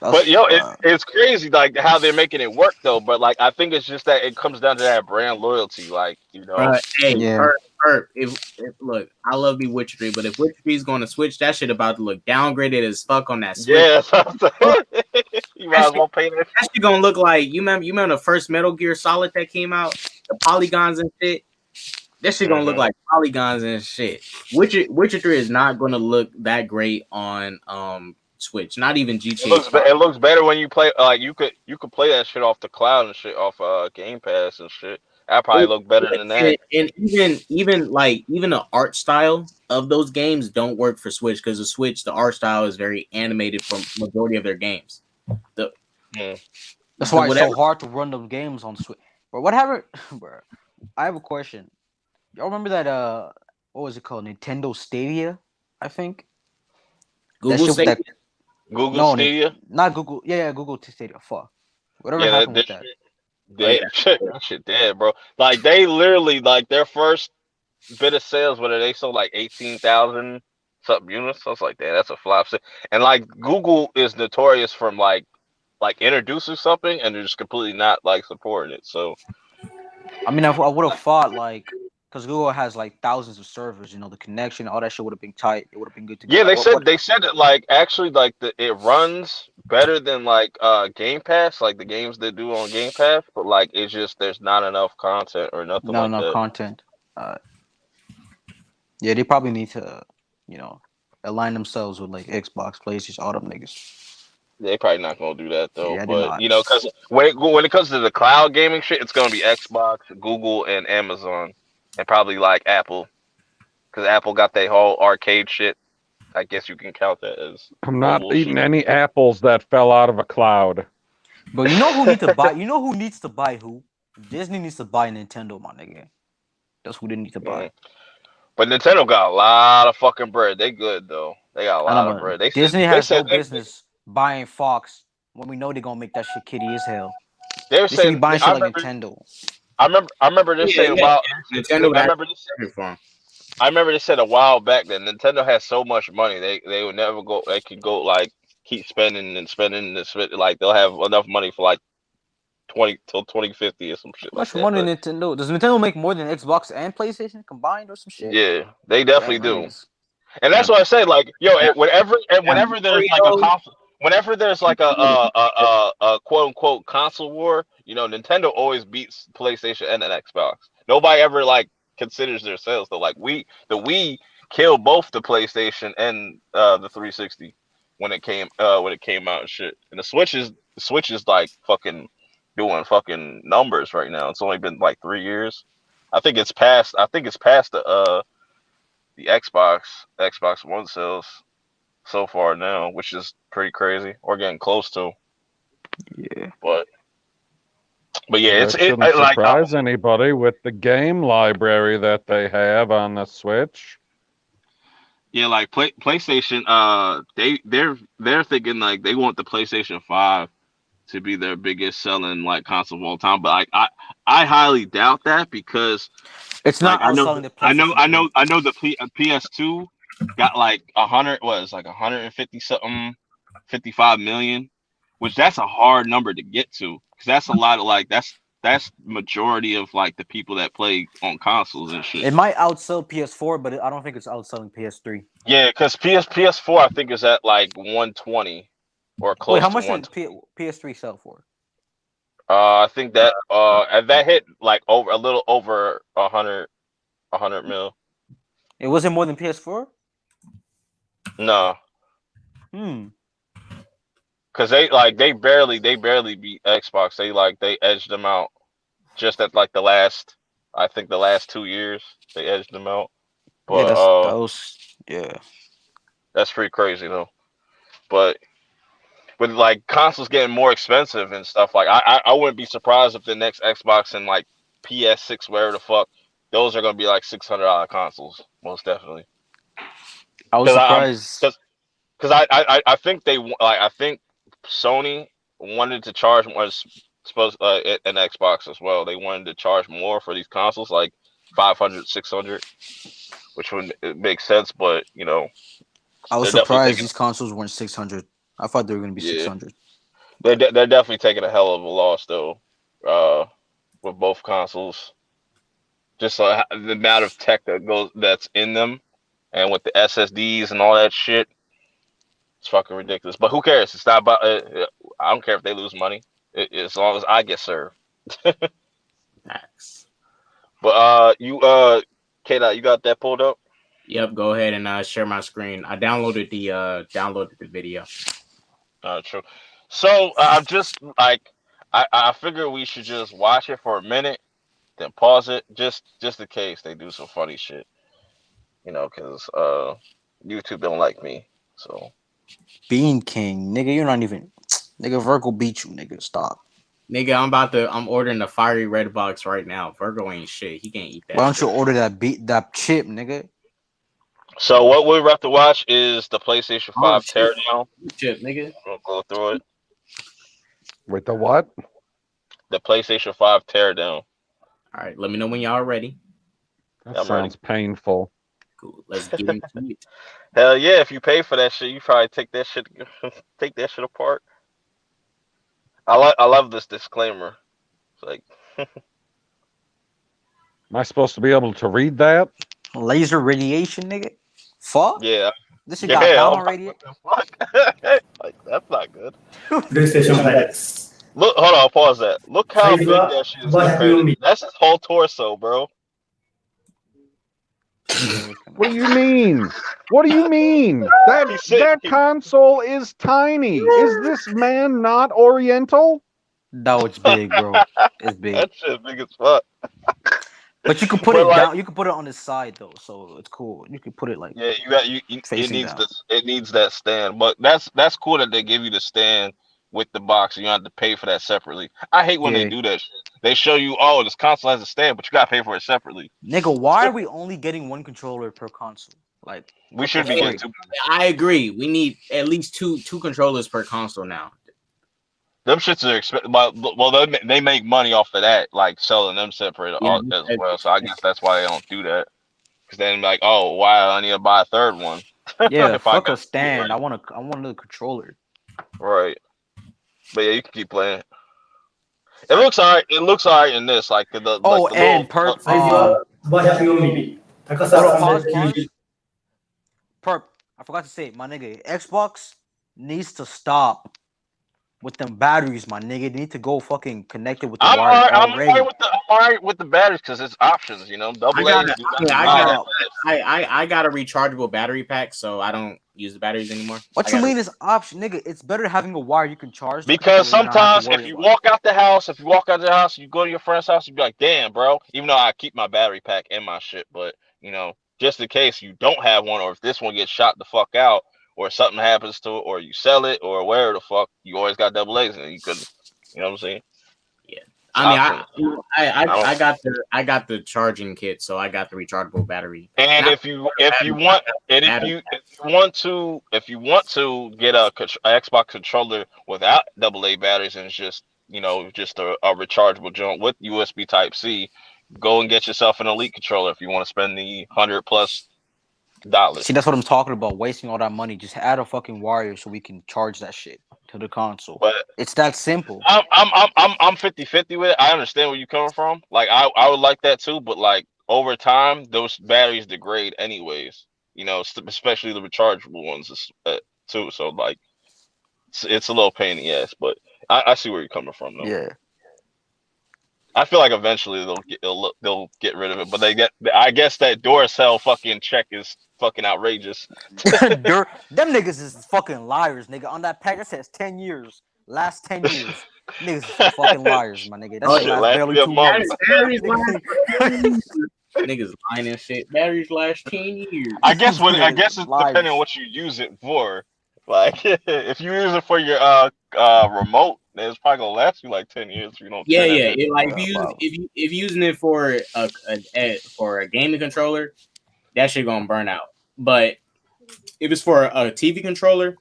But That's yo, it's crazy like how they're making it work though. But like I think it's just that it comes down to that brand loyalty. Like Hey, yeah. if look, I love the Witcher 3, but if Witcher 3 is going to Switch, that shit about to look downgraded as fuck on that Switch. yeah, that's what I'm saying. You might as well pay that. That shit gonna look like you remember the first Metal Gear Solid that came out, the polygons and shit. That shit gonna look like polygons and shit. Witcher 3 is not gonna look that great on Switch. Not even GTA 5. It looks better when you play. Like you could play that shit off the cloud and shit off Game Pass and shit. That probably look better than that. And even the art style of those games don't work for Switch because the Switch, the art style is very animated for majority of their games. That's why it's so hard to run them games on Switch. But what happened, bro? I have a question. Y'all remember that what was it called? Nintendo Stadia, I think. Google Stadia. Google Stadia. Not Google. Yeah, Google Stadia. Fuck. Whatever Yeah, happened with that? that shit dead, bro. Like they literally like their first bit of sales, whether they sold like 18,000 something units. I was like, damn, that's a flop. And like Google is notorious from like introducing something and they're just completely not like supporting it. So I mean, I would have thought like because Google has like thousands of servers, the connection, all that shit would have been tight. It would have been good to go. yeah, they said that like actually like it runs better than like Game Pass, like the games they do on Game Pass, but like it's just there's not enough content or nothing not like enough that. content. Yeah, they probably need to, align themselves with like Xbox, PlayStation, all them niggas. They probably not gonna do that though, Yeah, they're but not. because when it comes to the cloud gaming shit, it's gonna be Xbox, Google, and Amazon, and probably like Apple, because Apple got that whole arcade shit. I guess you can count that as I'm not mobile eating shit. any apples that fell out of a cloud. But you know who needs to buy? You know who needs to buy who? Disney needs to buy Nintendo, my nigga. That's who they need to buy. Mhm. But Nintendo got a lot of fucking bread. They good though. They got a I know, lot of but bread. They said Disney they has said no business buying Fox when we know they're gonna make that shit kitty as hell. they were They should be saying. buying shit like Nintendo. I remember this Yeah, saying a yeah, while. yeah. Nintendo would I actually remember this. perfect for him. I remember they said a while back that Nintendo has so much money they would never go. They could go like keep spending and spending and spending. Like they'll have enough money for like 2050 or some shit How like much that. money But Nintendo? Does Nintendo make more than Xbox and PlayStation combined or some shit? yeah, they Damn, definitely that do. niggas. And that's That, what I say. Like, yo, that, that whenever there's like a Mario. console, whenever there's like a quote unquote console war, Nintendo always beats PlayStation and an Xbox. Nobody ever like considers their sales though. Like the Wii killed both the PlayStation and the 360 when it came out and shit. And the Switch is like fucking doing fucking numbers right now. It's only been like 3 years. I think it's past the Xbox One sales so far now, which is pretty crazy. Or getting close to. Yeah. But yeah, That shouldn't surprise anybody with the game library that they have on the Switch. yeah, like PlayStation. They're thinking like they want the PlayStation 5 to be their biggest selling like console of all time. But I highly doubt that because It's like not outselling the PlayStation 3. I know the PS2 got like 150 something 55 million, which that's a hard number to get to because that's a lot of like that's majority of like the people that play on consoles and shit. It might outsell PS4, but I don't think it's outselling PS3. Yeah, because PS4 I think is at like 120 or Wait, close how to much did 120. PS3 sell for? I think that that hit like over a little over 100 mil. It wasn't more than PS4. No, Hmm. because they barely beat Xbox. They edged them out just at like the last 2 years they edged them out. Yeah, But that was yeah. that's pretty crazy though. But with like consoles getting more expensive and stuff, like I wouldn't be surprised if the next Xbox and like PS6 wherever the fuck those are gonna be like $600 consoles most definitely. I was Because surprised. because I think I think Sony wanted to charge was supposed an Xbox as well. They wanted to charge more for these consoles, like 500, 600, which would make sense. But I was they're definitely surprised taking these consoles weren't 600. I thought they were gonna be yeah 600. But they're definitely taking a hell of a loss though. Uh, with both consoles, just the amount of tech that's in them, and with the SSDs and all that shit. It's fucking ridiculous. But who cares? It's not about. I don't care if they lose money, as long as I get served. Facts. But K Dot, you got that pulled up? Yep, go ahead and share my screen. I downloaded the video. True. So I'm just like I figure we should just watch it for a minute, then pause it, just in case they do some funny shit. Because YouTube don't like me. So Bean King, nigga, you're not even. Nigga, Virgo beat you, nigga. Stop. Nigga, I'm ordering the fiery red box right now. Virgo ain't shit. He can't eat that Why don't shit. you order that chip, nigga? so what we're about to watch is the PlayStation Oh 5 shit. teardown. Shit, nigga. We'll go through it. With the what? The PlayStation 5 teardown. All right, let me know when y'all are ready. That I'm ready. sounds painful. Cool. Let's get into it. Hell yeah! If you pay for that shit, you probably take that shit, apart. I love this disclaimer. It's like, Am I supposed to be able to read that? Laser radiation, nigga. Fuck. yeah, This shit got gamma I'm like, radiation. what the fuck? Like that's not good. PlayStation 5X. Look, hold on, pause that. Look how big Fiverr, that shit is what have you compared. mean? That's his whole torso, bro. What do you mean? What do you mean? That console is tiny. Is this man not Oriental? No, it's big, bro. It's big. That shit big as fuck. But you can put But, it like, down. You can put it on the side though, so it's cool. You can put it like Yeah, you got you. It facing needs down. it needs that stand, but that's cool that they give you the stand with the box. And you don't have to pay for that separately. I hate when they Yeah. do that shit. they show you, oh, this console has a stand, but you gotta pay for it separately. Nigga, why are we only getting one controller per console? Like, We should be getting two. I agree. We need at least two controllers per console now. Them shits are expensive. Well, they make money off of that, like selling them separate as well. So I guess that's why they don't do that. Because then like, oh, why I need to buy a third one? yeah, If I fuck got a stand. right. I want another controller. Right. But yeah, you can keep playing. It looks alright. It looks alright in this, like the Oh, like the and little. Purp. サイズは幅104ミリ、高さ Hold on, pause, 390 pause. Perp, I forgot to say, my nigga, Xbox needs to stop with them batteries, my nigga. They need to go fucking connect it with the I'm wires alright. already. I'm alright with the batteries because it's options. You know, double A. I got a rechargeable battery pack, so I don't use the batteries anymore. What you mean is option, nigga? It's better having a wire you can charge. The Because controller and not have to sometimes worry if you about walk out the house, you go to your friend's house, you be like, damn, bro. Even though I keep my battery pack in my shit, but you know, just in case you don't have one, or if this one gets shot the fuck out, or something happens to it, or you sell it, or where the fuck, you always got double A's, and you couldn't. You know what I'm saying? Yeah. It's I optional. mean, I got the charging kit, so I got the rechargeable battery. And if you want to get a Xbox controller without AA batteries and it's just just a rechargeable joint with USB Type C, go and get yourself an Elite controller if you want to spend the $100+ See, that's what I'm talking about. Wasting all that money. Just add a fucking wire so we can charge that shit to the console. But it's that simple. I'm 50-50 with it. I understand where you're coming from. Like I would like that too, but like over time those batteries degrade anyways. You know, especially the rechargeable ones too. So like it's a little pain in the ass, but I see where you're coming from though. Yeah. I feel like eventually they'll get rid of it, but I guess that Duracell fucking check is fucking outrageous. Them niggas is fucking liars, nigga. On that pack it says 10 years. Last 10 years. Niggas is fucking liars, my nigga. That shit lasts barely 2 months. Niggas lying and shit. Batteries last 10 years. I guess it's depending on what you use it for. Like if you use it for your remote, then it's probably gonna last you like 10 years if you don't. Yeah. Like if you're using it for a gaming controller, that shit gonna burn out. But if it's for a TV controller,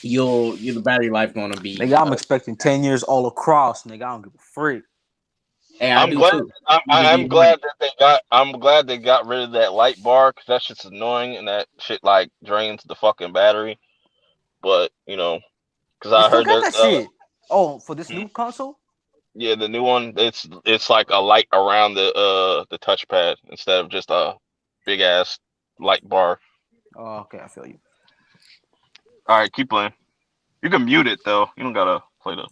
the battery life gonna be. Nigga, I'm expecting 10 years all across, nigga. I don't give a freak. Hey, I'm glad they got rid of that light bar because that shit's annoying and that shit like drains the fucking battery. But because I heard that shit. Oh, for this new console? Yeah, the new one. It's like a light around the touchpad instead of just a big ass light bar. Oh, okay, I feel you. All right, keep playing. You can mute it though. You don't gotta play the.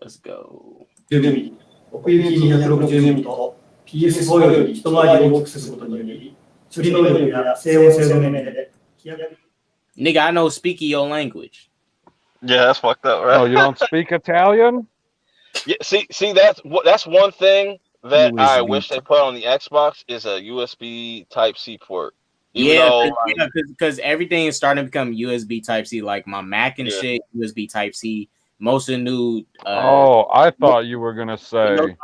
Let's go. 10ミリ、奥行き260ミリと PS4 より一回り大きくすることにより、処理能力や静音性の面で Nigga, I know speaking your language. Yeah, that's fucked up, right? Oh, you don't speak Italian? Yeah, see that's one thing that I wish they put on the Xbox is a USB Type C port. Because everything is starting to become USB Type C. Like my Mac and shit, USB Type C. Most of the new. I thought you were gonna say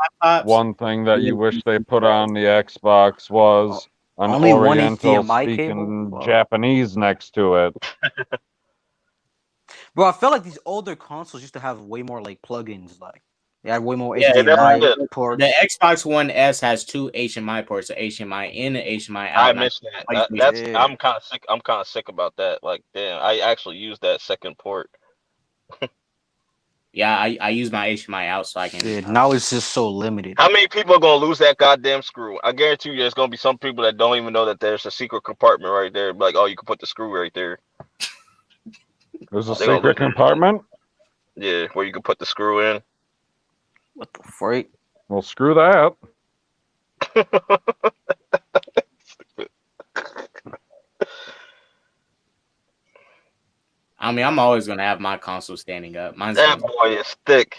one thing that you wish they put on the Xbox was an only Oriental one speaking Japanese next to it. Bro, I felt like these older consoles used to have way more like plugins. Like they had way more HDMI ports. The Xbox One S has 2 HDMI ports, so HDMI in and HDMI out. I missed that. I'm kind of sick. I'm kind of sick about that. Like, damn, I actually used that second port. Yeah, I use my HDMI out so I can. Dude, now it's just so limited. How many people are gonna lose that goddamn screw? I guarantee you, there's gonna be some people that don't even know that there's a secret compartment right there. Like, oh, you can put the screw right there. There's a secret compartment? Yeah, where you can put the screw in. What the freak? Well, screw that. I mean, I'm always gonna have my console standing up. That boy is thick.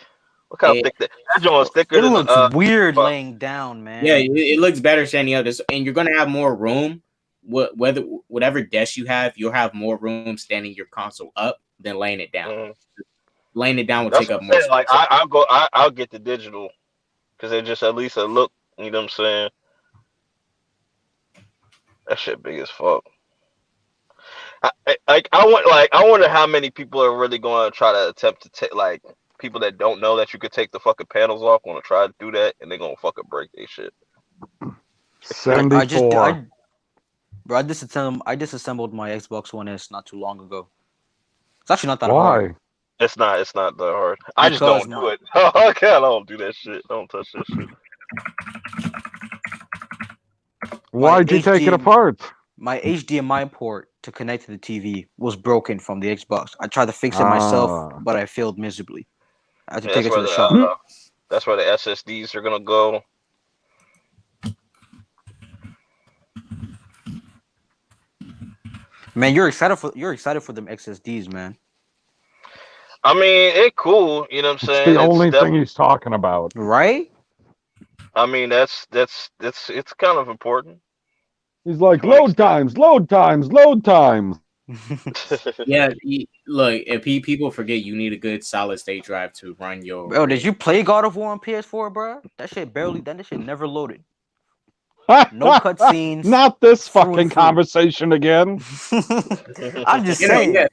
Look how thick that joint is thicker. It looks weird laying down, man. Yeah, it looks better standing up. And you're gonna have more room. Whatever desk you have, you'll have more room standing your console up than laying it down. laying it down will That's take what up I'm more saying. Like space. I'll get the digital because it just at least a look. You know what I'm saying? That shit big as fuck. I wonder how many people are really going to try to attempt to take like people that don't know that you could take the fucking panels off want to try to do that and they're gonna fucking break their shit. I just 74. bro, I disassembled my Xbox One S not too long ago. It's actually not that hard Why? It's not that hard. I just because don't do it. Okay, I don't do that shit. Don't touch that shit. my Why'd you take it HDMI apart? my HDMI port to connect to the TV was broken from the Xbox. I tried to fix it myself, Ah. but I failed miserably. I had to Yeah, take that's it to where the shop. the SSDs are gonna go. Man, you're excited for them SSDs, man. I mean, it cool. You know what I'm It's saying? the only thing he's talking about. Right? I mean, it's kind of important He's like, to an load extent. times, load times, load times. Yeah, look, if people forget, you need a good solid state drive to run your. Bro, did you play God of War on PS4, bro? That shit never loaded. No cutscenes. Not this Through and fucking through. conversation again. I'm just You know, saying. yeah,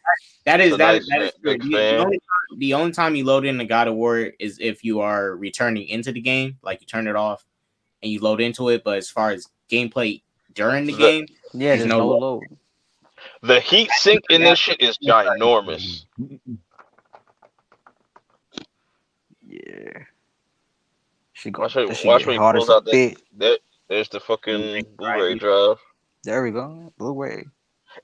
that It's is a that nice that is true. big fan. The only time you load in the God of War is if you are returning into the game, like you turn it off and you load into it. But as far as gameplay during the The game, Yeah, there's there's no no. load. the heat sink in this shit is ginormous. Yeah. She go. Watch That it. shit Watch get when he hot pulls as a out that. bit. There's the Blu-ray fucking Blu-ray drive. drive. There we go. Blu-ray.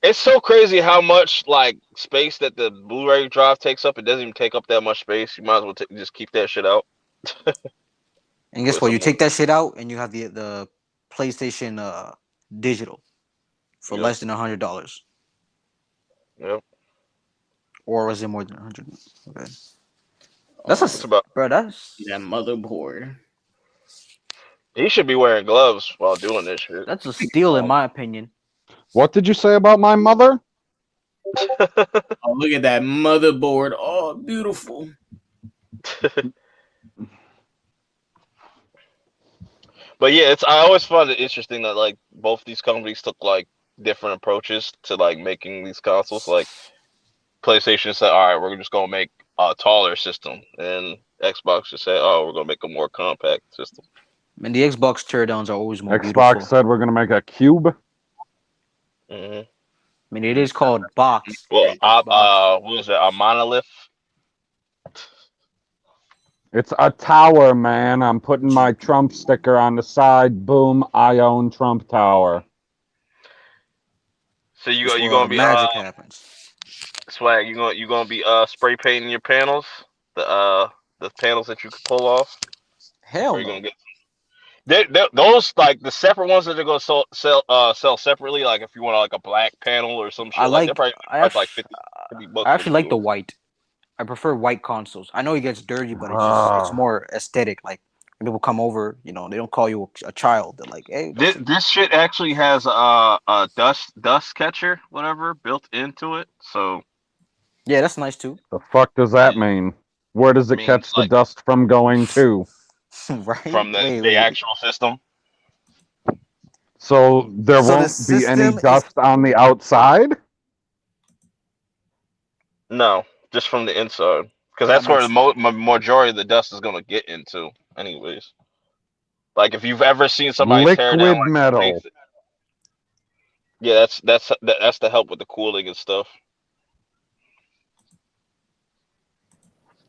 It's so crazy how much like space that the Blu-ray drive takes up. It doesn't even take up that much space. You might as well just keep that shit out. And guess Put what? some You more. take that shit out, and you have the PlayStation digital for Yep. less than $100, Yep. or was it more than 100? Okay. It's about. Bro. That's That motherboard. He should be wearing gloves while doing this shit. that's a steal in my opinion. What did you say about my mother? Oh, look at that motherboard. Oh, beautiful. But yeah, I always find it interesting that like both these companies took like different approaches to like making these consoles. Like PlayStation said, all right, we're just gonna make a taller system, and Xbox just said, oh, we're gonna make a more compact system. And the Xbox teardowns are always more Xbox beautiful. said we're gonna make a cube. Mm-hmm. I mean, it is called box. Well, Xbox. what was it? A monolith? It's a tower, man. I'm putting my Trump sticker on the side. Boom, I own Trump Tower. So you That's you where gonna be magic happens. swag? You gonna be spray painting your panels? The panels that you can pull off? Hell Or you no. gonna get those like the separate ones that they're gonna sell separately? Like if you want like a black panel or some shit like they're probably like 50 bucks I for actually the like the two. white. I prefer white consoles. I know it gets dirty, but it's Ah. more aesthetic. Like when people come over, they don't call you a child. They're like, hey, This shit actually has a dust catcher, whatever, built into it. So yeah, that's nice too. The fuck does that mean? Where does it means catch the like dust from going to? Right? from the actual system. So there So the won't be any system is dust on the outside? No, just from the inside, because that that's where makes the majority of the dust is gonna get into, anyways. Like if you've ever seen somebody tear down Liquid like some metal. basic, yeah, that's to help with the cooling and stuff.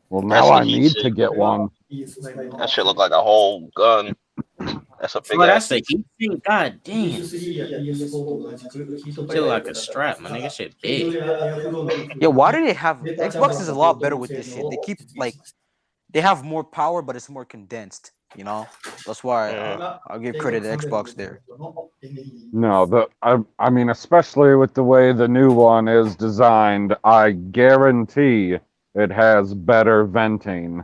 Well, That's now the I heat need sink. to get one. That shit look like a whole gun. That's a big Well, ass. that's the heat sink. God damn. PS3 や PS4 と同じくヒートパイ Feel プ like a strap, man. Nigga, shit 形状 big. やエアフローの工夫 yeah. Why do they have データジャム Xbox is a の lot ポート better の with 性 this 能 shit. They を keep 実現 like しました they have more power, but it's more condensed. That's why Mhm. I'll give credit to Xbox there. No, I mean, especially with the way the new one is designed, I guarantee it has better venting.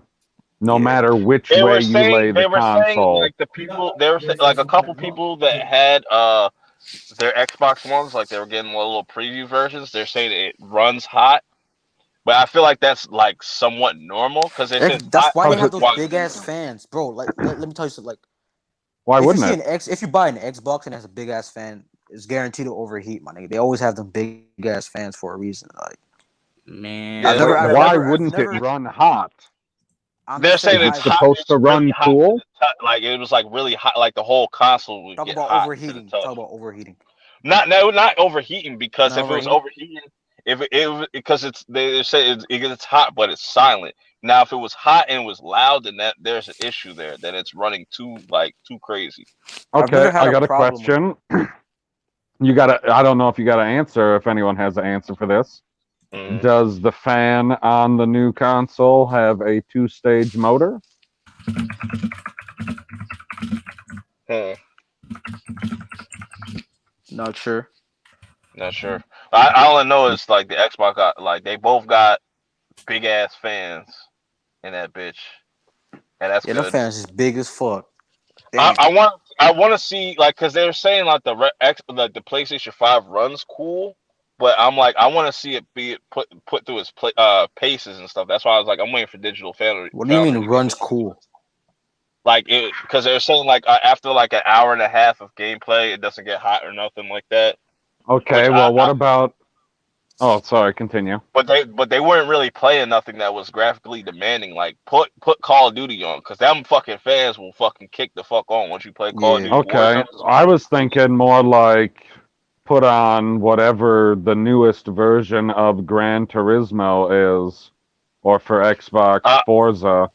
No Yeah. matter which way you lay the They were saying console. like the people they were like a couple people that had their Xbox Ones, like they were getting little preview versions. They're saying it runs hot, But I feel like that's like somewhat normal because they said That's why they How's have it? those why. big ass fans, bro. Like, let me tell you something. Like, Why if you wouldn't see it? if you buy an Xbox and it has a big ass fan, it's guaranteed to overheat, my nigga. They always have them big ass fans for a reason. Like, Man, Yeah, Wait, why I've wouldn't it never. run hot? I'm they're just saying, saying Is it it's I've hot. supposed to It's really run hot to cool? the touch. Like it was like really hot. Like the whole console would talk get about hot to the overheating. touch. Talk about overheating. Not no, not overheating because Not if it was overheating. overheating, if because it's they say it's hot but it's silent. Now if it was hot and it was loud, then that there's an issue there. Then it's running too crazy. I've never Okay, had I a got a problem with. question. You got to, I don't know if you got to answer, if anyone has an answer for this. Hmm. Does the fan on the new console have a two-stage motor? Hmm. Not sure. Not sure. All I know is like the Xbox got like they both got big ass fans in that bitch, and that's Yeah, the good. fans is big as fuck. I, Damn. I want I want to see like because they were saying like like the PlayStation 5 runs cool, but I'm like I want to see it be put through its paces and stuff. That's why I was like I'm waiting for Digital What do you mean Foundry to get runs this cool? like it because they were saying like after like an hour and a half of gameplay, it doesn't get hot or nothing like that. Which Okay, well, what about? Oh, sorry, continue. but they weren't really playing nothing that was graphically demanding. Like put Call of Duty on because them fucking fans will fucking kick the fuck on once you play Call of Yeah. Duty Okay, Warzone. I was thinking more like put on whatever the newest version of Gran Turismo is, or for Xbox Uh, Forza.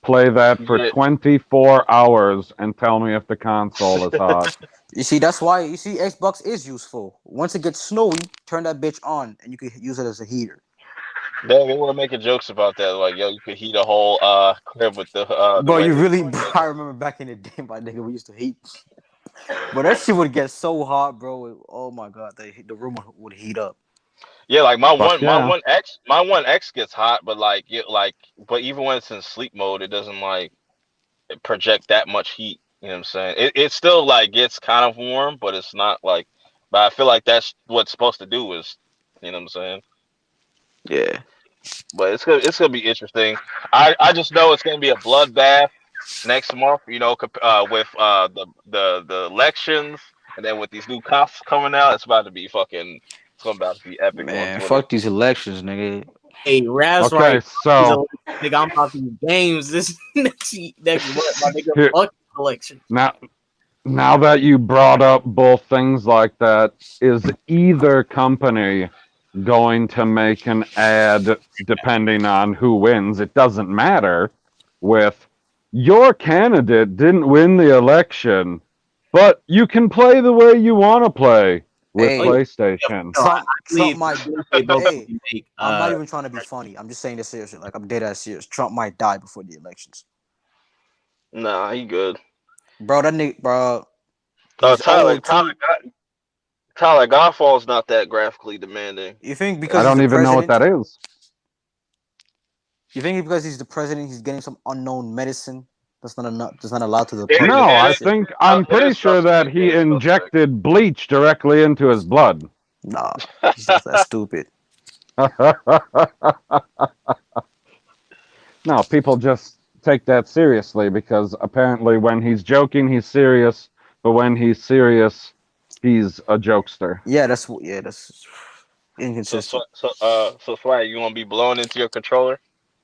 Play that for yeah. 24 hours and tell me if the console is hot. You see, that's why you see Xbox is useful. Once it gets snowy, turn that bitch on and you can use it as a heater. They were making jokes about that, like, yo, you could heat a whole crib with the Bro, way you they really do bro, it. I remember back in the day, my nigga, we used to heat. But that shit would get so hot, bro. Oh my god, the room would heat up. Yeah, like Fuck yeah. my one X gets hot, but but even when it's in sleep mode, it doesn't like project that much heat. You know what I'm saying? It still like gets kind of warm, but it's not like. But I feel like that's what's supposed to do is, you know what I'm saying? Yeah. But it's gonna be interesting. I just know it's gonna be a bloodbath next month. You know, with the elections, and then with these new cops coming out, it's about to be fucking. It's about to be epic on Man, Twitter. fuck these elections, nigga. hey, Raz Okay, right. He's a so nigga. I'm about these games this next month. My nigga, here fuck election. now that you brought up both things like that, is either company going to make an ad depending on who wins? It doesn't matter with your candidate didn't win the election, but you can play the way you want to play with Hey, PlayStation. No, I Trump believe might. they both Hey, make. I'm not even trying to be funny. I'm just saying this seriously. Like I'm dead ass serious. Trump might die before the elections, Nah, he good. bro. That nigga, bro. He's Tyler, old too. Godfall's not that graphically demanding. You think I because he's don't the even know what president? that is. You think because he's the president, he's getting some unknown medicine that's not enough, that's not allowed to the It, public No, and I shit? think I'm it pretty is sure that suspect. he It is suspect. injected bleach directly into his blood. Nah, he's just that stupid. No, people just take that seriously because apparently when he's joking, he's serious, but when he's serious, he's a jokester. That's So inconsistent. Swag, you gonna be blowing into your controller,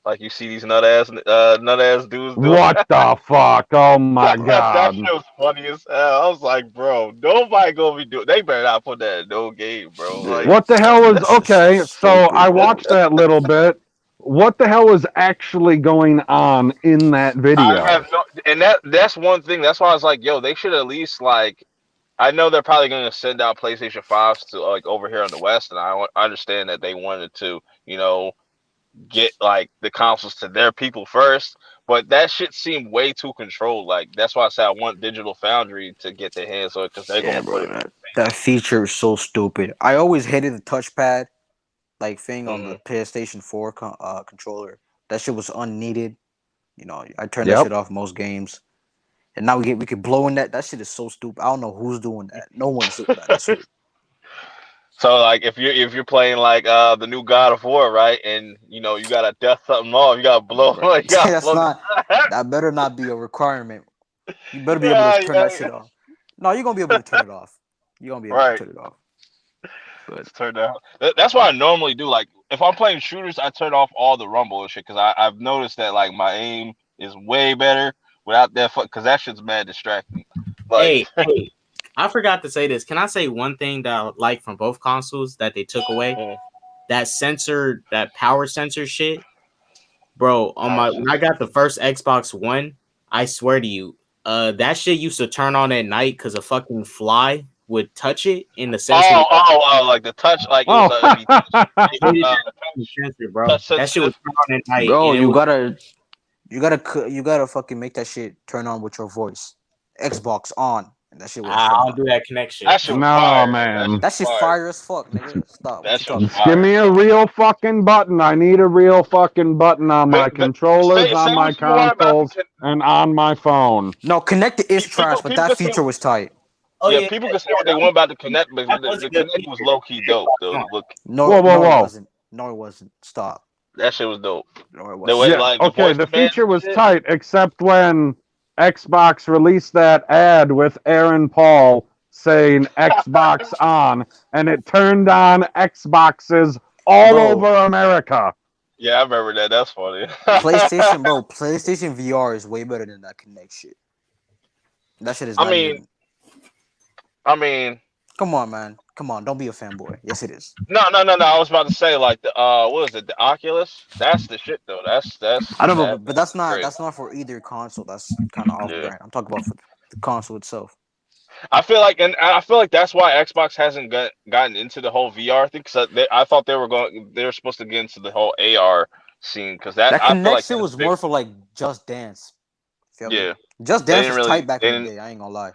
like you see these nut ass dudes doing. What the fuck? Oh my That god. shit was funny as hell. I was like, bro, nobody gonna be doing. They better not put that in no game, bro. Yeah, Like, What the hell was that's just so okay? So I stupid. watched that little bit. What the hell was actually going on in that I video? have no, and that's one thing. That's why I was like, yo, they should at least like. I know they're probably going to send out PlayStation 5s to like over here in the West, and I understand that they wanted to, get like the consoles to their people first. But that shit seemed way too controlled. Like that's why I said I want Digital Foundry to get their hands on it because they're Yeah, gonna put bro. it. That feature is so stupid. I always hated the touchpad like thing on the Mm. PlayStation 4 controller. That shit was unneeded. I turn that Yep. shit off most games. And now we could blow in that. That shit is so stupid. I don't know who's doing that. No one's doing that. I swear. So like if you're playing like the new God of War, right, and you gotta dust something off, you gotta blow, Bro, you gotta that's blow. not. That better not be a requirement. You better be able to Yeah, turn that yeah, shit off. No, you're gonna be able to turn it off. You're gonna be able to right. turn it off. But It's turned out. That's what I normally do. Like if I'm playing shooters, I turn off all the rumble and shit because I've noticed that like my aim is way better without that because that shit's mad distracting. Like, Hey, I forgot to say this. Can I say one thing that I like from both consoles that they took away? mm, That sensor, that power sensor shit, bro. power When I sensor. got the first Xbox One, I swear to you, that shit used to turn on at night because a fucking fly would touch it in the sensor. Like the touch, like Oh, it'd be It hit uh, that fucking sensor, bro. touch That shit would sensitive. turn on at night, bro, and it was you gotta fucking make that shit turn on with your voice. Xbox on, and that shit would turn I don't on. do that connection. That shit was no, fire. man. That shit fire as fuck, nigga. Stop. What That you shit was talking Just give fire. me a real fucking button. I need a real fucking button on my controllers, Say on my what you want about consoles, and on my phone. No, connected is trash, but people that can say feature was tight. Oh yeah, yeah, people can say what they want about the Connect, but that was a the good Connect was feature. low key dope. Though look, No, Whoa, whoa, no, it whoa. wasn't. No, it wasn't. Stop. that shit was dope. No, it The wasn't. way Yeah, like the okay, voice the commands feature and was shit. tight, except when Xbox released that ad with Aaron Paul saying Xbox on, and it turned on Xboxes all Bro, over America. Yeah, I remember that. That's funny. PlayStation, bro, PlayStation VR is way better than that Connect shit. That shit is I not mean, even. I mean, Come on, man. Come on, don't be a fanboy. Yes, it is. no. I was about to say like the what is it? The Oculus. That's the shit though. I don't know, but That's great. that's not for either console. That's kind of off Yeah, brand. I'm talking about for the console itself. I feel like that's why Xbox hasn't gotten into the whole VR thing because I thought they were supposed to get into the whole AR scene because that That I feel like connection that's was big. more for like Just Dance. Feel me? Yeah, Just they Dance didn't was really tight back they in the didn't day. I ain't gonna lie.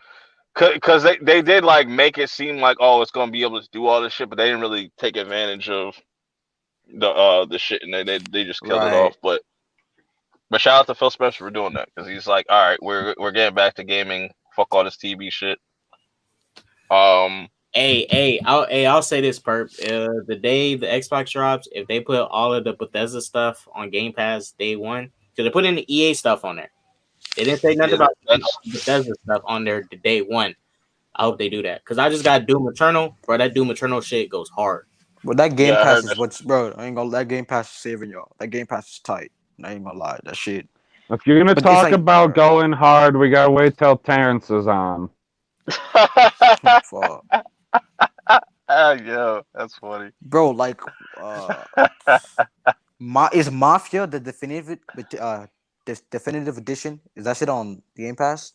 because they did like make it seem like oh it's gonna be able to do all this shit, but they didn't really take advantage of the shit and they just killed it Right. off. But shout out to Phil Spencer for doing that because he's like, all right, we're getting back to gaming. Fuck all this TV shit. Um, I'll say this, Perp. The day the Xbox drops, if they put all of the Bethesda stuff on Game Pass day one, because they put in the EA stuff on there. They didn't say nothing yeah, about that's Bethesda stuff on there the day one. I hope they do that because I just got Doom Eternal, bro. That Doom Eternal shit goes hard. But that Game yeah. I Pass heard is that. what's bro. I ain't gonna. That Game Pass is saving y'all. That Game Pass is tight. I ain't gonna lie. That shit. If you're gonna But it's talk like, about going hard, we gotta wait till Terrence is on. fuck, Yo, that's funny. bro. Like, is Mafia the definitive edition? Is that shit on Game Pass?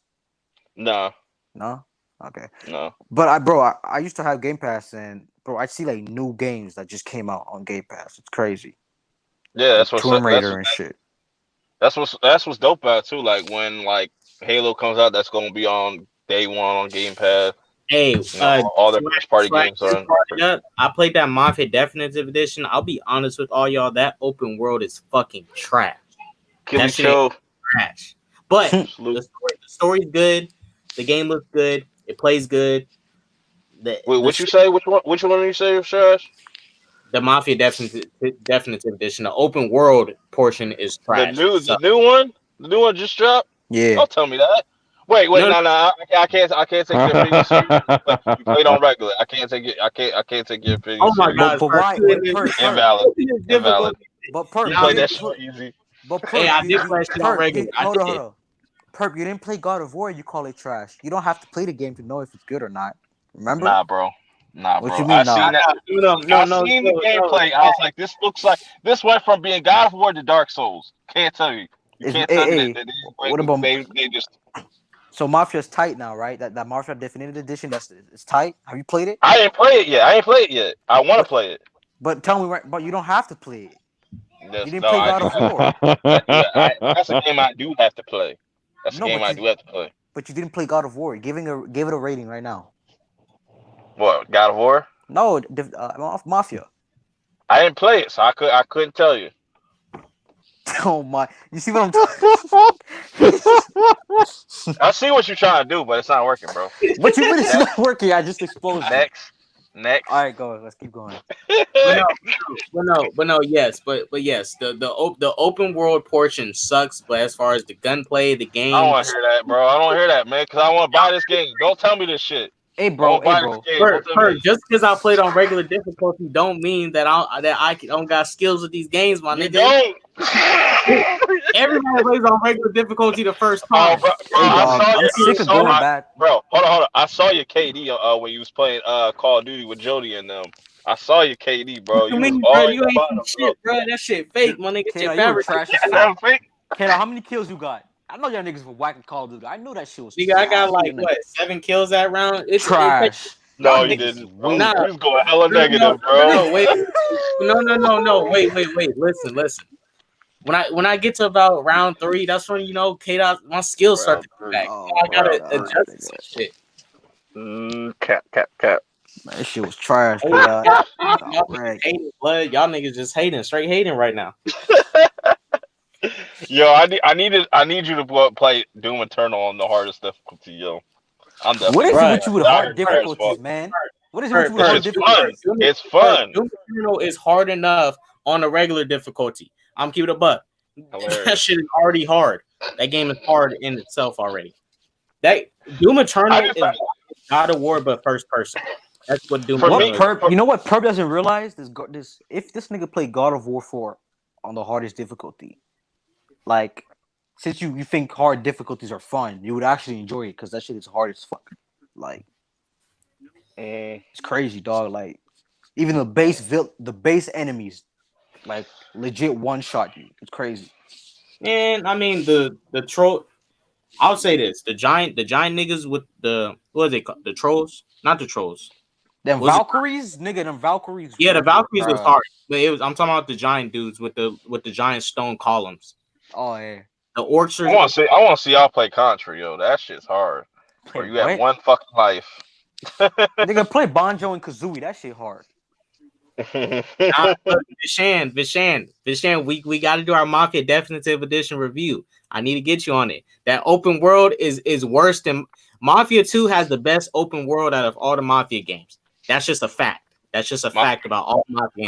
No, No. Okay. no. But I used to have Game Pass, and bro, I see like new games that just came out on Game Pass. It's crazy. Yeah, Like Tomb Raider and shit. that's what's dope about it, too. Like when like Halo comes out, that's gonna be on day one on Game Pass. Hey, You know, all their first party Swag games are on. party up. I played that Mafia Definitive Edition. I'll be honest with all y'all, that open world is fucking trash. Killy That shit ain't Cho, trash. But salute. the story's good. The game looks good. It plays good. Wait, what you say? Which one? Which one do you say, Shash? The Mafia Definitive Edition, the open world portion is trash. The new one, just dropped. Yeah. Don't tell me that. Wait, No, no. I can't take your opinion serious. But you played on regular. I can't take it. I can't take your opinion oh my serious. god, But why? Invalid. But Perp, You Yeah, played I that shit easy. But Perp, Hey, I did play shit on regular. hold on. Perp, you didn't play God of War. You call it trash. You don't have to play the game to know if it's good or not. Remember? Nah, bro. What you mean, nah? I seen the gameplay. I was like, this looks like this went from being God of War to Dark Souls. Can't tell you. You can't tell me that What about? they just. So Mafia's tight now, right? That Mafia Definitive Edition, it's tight. Have you played it? I ain't play it yet. I want to play it. But tell me, right? But you don't have to play it. Yes, You didn't no, play I God do of have War. that's a game I do have to play. That's a No, game I do have to play. But you didn't play God of War. Give it a rating right now. What, God of War? No, Mafia. I didn't play it, so I couldn't tell you. Oh my! You see what I'm talking? I see what you're trying to do, but it's not working, bro. What you mean it's not working? I just exposed you. Next. Next. All right, go. Let's keep going. But no, yes, the open world portion sucks. But as far as the gunplay, the I don't game, want to hear that, bro. I don't hear that, man, because I want to buy this game. Don't tell me this shit. Hey, I bro. want to Hey, buy this bro. game. Don't tell me this. just because I played on regular difficulty, don't mean that I don't got skills with these games, my You nigga. don't. Everybody plays on regular difficulty the first Oh, time. bro, Hey, I dog. saw I'm your. sick of going back. Bro, hold on. I saw your KD when you was playing Call of Duty with Jody and them. I saw your KD, bro. You You was mean, bro? always You ain't bottom, some bro. shit, bro. That shit fake, my nigga. Kato, Shit you were fabric. trash as That's fuck. fake. Kato, how many kills you got? I know y'all niggas were whacking Call of Duty. I knew that shit was Nigga, I got trash. like what 7 kills that round. It's Trash. No, Y'all you niggas didn't, bro. weak. Nah. You was going hella No, negative, bro. no, wait. No. Wait. Listen. When I get to about round 3, that's when K-Dot, my skills start to come back. Oh, I gotta round three. adjust to some shit. Cap. Man, that shit was trash, Oh, Kato. y'all Got niggas wrecked. hating, blood. Y'all niggas just hating, straight hating right now. Yo, I need you to play Doom Eternal on the hardest difficulty, yo. I'm What definitely is it Right. with you with out hard here trash as difficulties, fuck. man? What is it with you with This hard shit's fun. difficulties? It's fun. Doom Eternal is hard enough on a regular difficulty. I'm keeping it a buck. That Hilarious. shit is already hard. That game is hard in itself already. That Doom Eternal is God of War, but first person. That's what Doom For Eternal me- is. Purp, you know what Purp doesn't realize? If this nigga played God of War 4 on the hardest difficulty, like since you think hard difficulties are fun, you would actually enjoy it because that shit is hard as fuck. Like it's crazy, dog. Like even the base enemies, like legit one shot you. It's crazy. And I mean the troll. I'll say this: the giant niggas with the what are they called? The trolls, not the trolls. Them Was it- Valkyries, nigga, them Valkyries. Yeah, the Valkyries was bruh. hard, but I'm talking about the giant dudes with the giant stone columns. Oh yeah. The orcs I want to see y'all play Contra, yo. That shit's hard. Where you have What? one fucking life. Nigga, play Banjo and Kazooie. That shit hard. Vishan, we got to do our Mafia Definitive Edition review. I need to get you on it. That open world is worse than Mafia 2 has the best open world out of all the Mafia games. That's just a fact. That's just a fact about all Mafia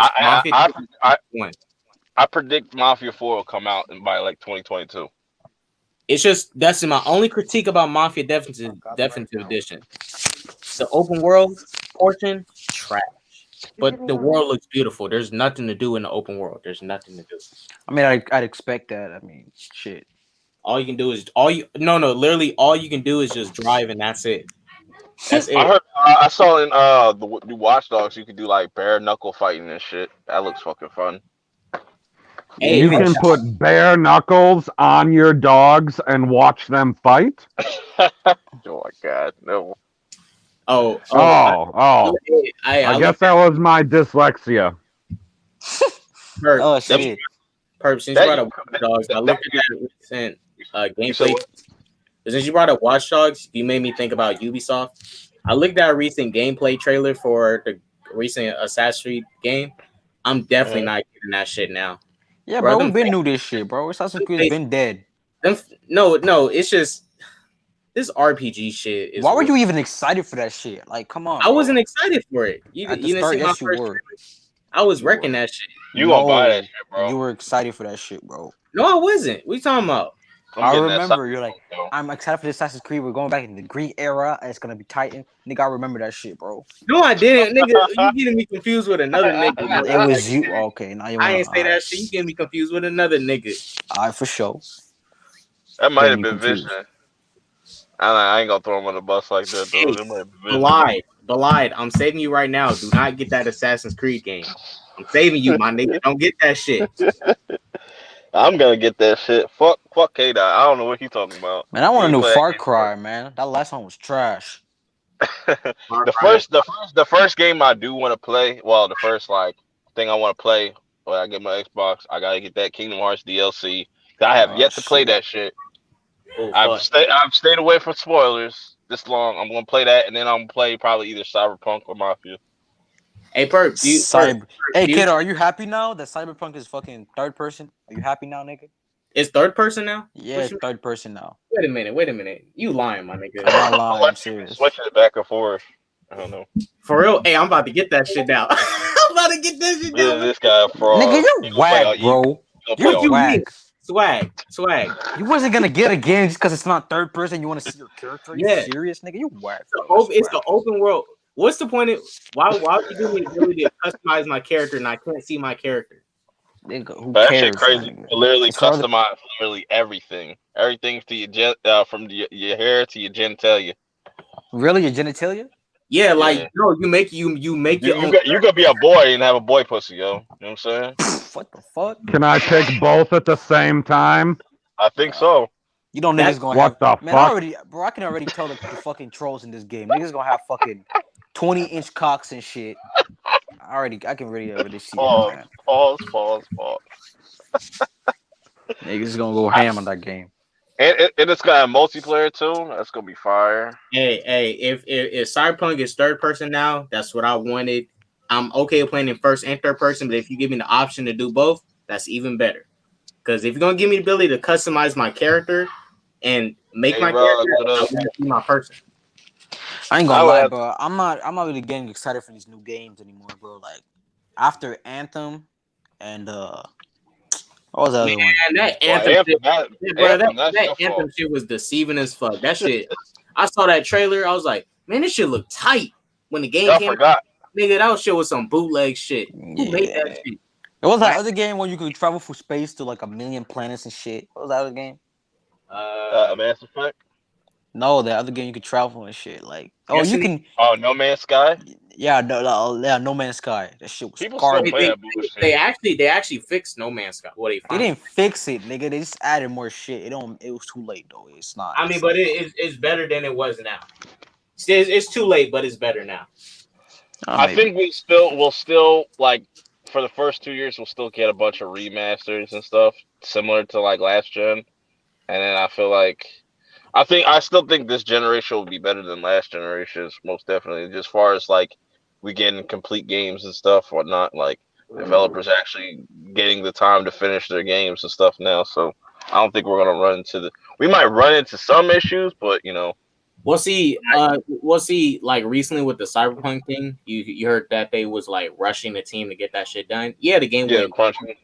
games. I predict Mafia 4 will come out by like 2022. It's just that's my only critique about Mafia Definitive Edition. The open world portion, trash. But the world looks beautiful. There's nothing to do in the open world. There's nothing to do. I mean, I'd expect that. I mean, shit. All you can do is literally all you can do is just drive and that's it. That's it. I saw in the new Watch Dogs you could do like bare knuckle fighting and shit. That looks fucking fun. Hey, You can put bare knuckles on your dogs and watch them fight. Oh my god, no. I I guess that was my dyslexia. Oh shit. Purp, since you brought up Watch Dogs, I looked at that recent gameplay. Since you brought up Watch Dogs, you made me think about Ubisoft. I looked at a recent gameplay trailer for the recent Assassin's Creed game. I'm definitely not getting that shit now. Yeah, bro, we've been new this shit, bro. Assassin's Creed's been dead. No, it's just this RPG shit. Why were you even excited for that shit? Like, come on. I wasn't excited for it. You didn't see my yes, you first were. trailer. I was wrecking that shit. You gonna buy that shit, bro? You were excited for that shit, bro. No, I wasn't. What you talking about? I remember you're like, I'm excited for the Assassin's Creed. We're going back in the Greek era, and it's gonna be Titan. Nigga, I remember that shit, bro. No, I didn't, nigga. You getting me confused with another nigga. It was you. Okay, now you. I ain't say that shit. You getting me confused with another nigga. All right, for sure. That might have been Vision. I ain't gonna throw him on the bus like that, though. Belied. I'm saving you right now. Do not get that Assassin's Creed game. I'm saving you, my nigga. Don't get that shit. I'm gonna get that shit. Fuck K-Dot. I don't know what he's talking about. Man, I want a new Far Cry, man. That last one was trash. the first game I do want to play. Well, the first thing I want to play when I get my Xbox, I gotta get that Kingdom Hearts DLC. I have yet to play that shit. I've stayed away from spoilers this long. I'm gonna play that, and then I'm gonna play probably either Cyberpunk or Mafia. Hey, Purp. Hey, kiddo, are you happy now that Cyberpunk is fucking third person? Are you happy now, nigga? It's third person now? Yeah, it's third person now. Wait a minute. You lying, my nigga. I'm not lying. I'm serious. Switching it back and forth. I don't know. For real? Hey, I'm about to get that shit down. I'm about to get that shit down. This guy a fraud. Nigga, He you're gonna play all whack, evil. bro. He gonna play You're all you evil. mean? whack. Swag. You wasn't gonna get a game just because it's not third person. You want to see your character? Are you Yeah. serious, nigga? You whack, bro. It's the open world. What's the point of why would you give me the ability to customize my character and I can't see my character? Nigga, who That cares? shit crazy. Nigga? You literally It's for other- customize literally everything. Everything to from your hair to your genitalia. Really, your genitalia? Yeah, like Yeah. no, you make your own. You could be a boy and have a boy pussy, yo. You know what I'm saying? What the fuck? Can I pick both at the same time? I think so. You know niggas gonna What have the man. I fuck? can already tell the fucking trolls in this game. Niggas gonna have fucking 20-inch cocks and shit. I can already see Pause. it, man. Pause. Niggas is gonna go ham on that game. And it's got a multiplayer too. That's gonna be fire. Hey, if Cyberpunk is third person now, that's what I wanted. I'm okay with playing in first and third person, but if you give me the option to do both, that's even better. Because if you're gonna give me the ability to customize my character and make my character, I want to be my person. I ain't gonna lie, bro. I'm not really getting excited for these new games anymore, bro. Like after Anthem and what was the other one? That Anthem shit was deceiving as fuck. That shit, I saw that trailer. I was like, man, this shit look tight when the game came out. Nigga, that shit was some bootleg shit. Who made that shit? It was that other game where you could travel through space to like 1,000,000 planets and shit. What was that other game? Mass Effect. No, the other game you could travel and shit. Like, you can. Oh, No Man's Sky. Yeah, No Man's Sky. That shit was People still play that bullshit. They actually fixed No Man's Sky. What they didn't fix it, nigga. They just added more shit. It was too late though. It's not. I mean, but it's better than it was now. It's too late, but it's better now. I think we'll still like for the first 2 years we'll still get a bunch of remasters and stuff similar to like last gen, and then I still think this generation will be better than last generation's, most definitely. Just as far as like we getting complete games and stuff, whatnot, like developers actually getting the time to finish their games and stuff now. So I don't think we're gonna we might run into some issues, but you know. We'll see. Like recently with the Cyberpunk thing, you heard that they was like rushing the team to get that shit done. Yeah, the game went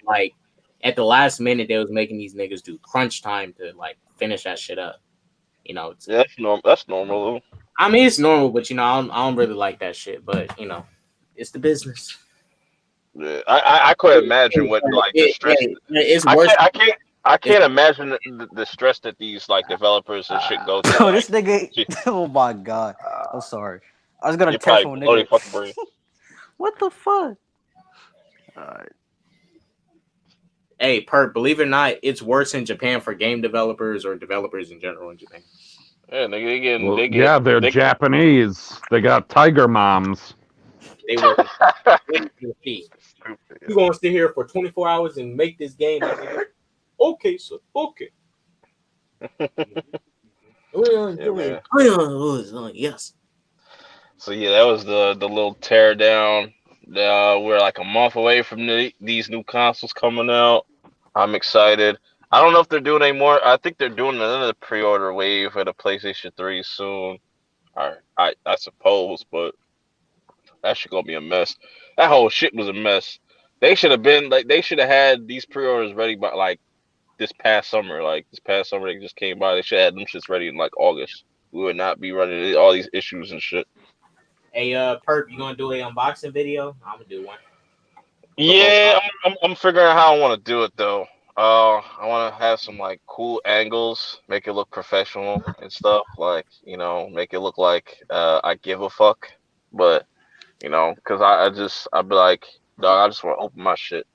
like at the last minute they was making these niggas do crunch time to like finish that shit up. You know, that's normal. That's normal though. I mean, it's normal, but you know, I don't really like that shit. But you know, it's the business. Yeah, I couldn't imagine what like the stress. It's worse. I can't imagine the stress that these like developers and shit go through. This nigga. Oh my god. I'm sorry. I was gonna text one nigga. What the fuck? Hey, Purp, believe it or not, it's worse in Japan for game developers or developers in general in Japan. Yeah, they're Japanese. They got tiger moms. They work. You gonna sit here for 24 hours and make this game? Okay, sir. Okay. Yes. So yeah, that was the little tear down. We're like a month away from these new consoles coming out. I'm excited. I don't know if they're doing any more. I think they're doing another pre-order wave for the PlayStation 3 soon. I suppose, but that shit gonna be a mess. That whole shit was a mess. They should have had these pre-orders ready by like this past summer. Like this past summer they just came by. They should have had them shits ready in like August. We would not be running all these issues and shit. Hey, Purp, you gonna do an unboxing video? I'm gonna do one. Yeah, I'm figuring out how I want to do it though. I want to have some like cool angles, make it look professional and stuff. Like make it look like I give a fuck. But because I'd be like, dog, I just want to open my shit.